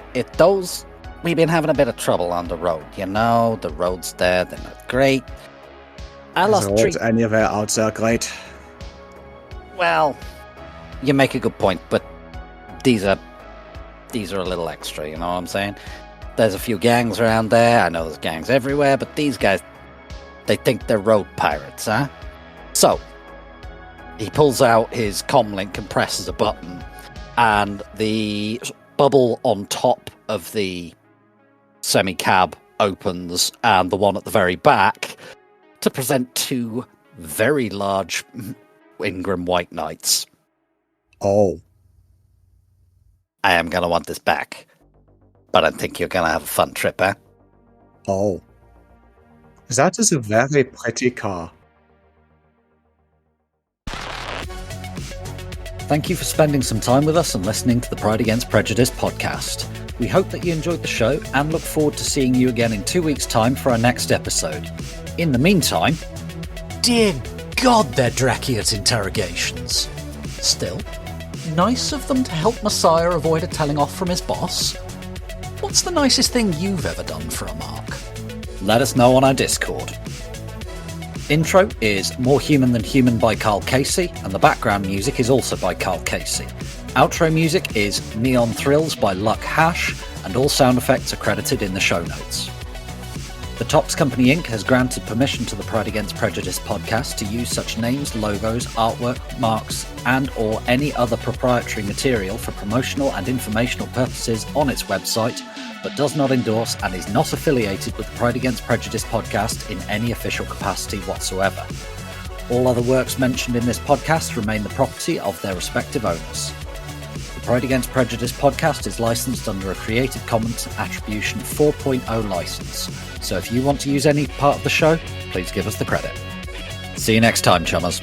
we've been having a bit of trouble on the road. The roads there, they're not great. I lost three. Anywhere out there great? Well, you make a good point, but these are a little extra, you know what I'm saying? There's a few gangs around there. I know there's gangs everywhere, but these guys, they think they're road pirates, huh? So, he pulls out his comlink and presses a button, and the bubble on top of the semi-cab opens, and the one at the very back to present two very large Ingram White Knights. Oh. I am going to want this back, but I think you're going to have a fun trip, eh? Oh. That is a very pretty car. Thank you for spending some time with us and listening to the Pride Against Prejudice podcast. We hope that you enjoyed the show and look forward to seeing you again in 2 weeks' time for our next episode. In the meantime, dear God, they're Drakia's interrogations. Still, nice of them to help Messiah avoid a telling off from his boss. What's the nicest thing you've ever done for a mark? Let us know on our Discord. Intro is More Human Than Human by Carl Casey, and the background music is also by Carl Casey. Outro music is Neon Thrills by Luck Hash, and all sound effects are credited in the show notes. The Tops Company Inc. has granted permission to the Pride Against Prejudice podcast to use such names, logos, artwork, marks, and or any other proprietary material for promotional and informational purposes on its website, but does not endorse and is not affiliated with the Pride Against Prejudice podcast in any official capacity whatsoever. All other works mentioned in this podcast remain the property of their respective owners. The Pride Against Prejudice podcast is licensed under a Creative Commons Attribution 4.0 license, so if you want to use any part of the show, please give us the credit. See you next time, chummers.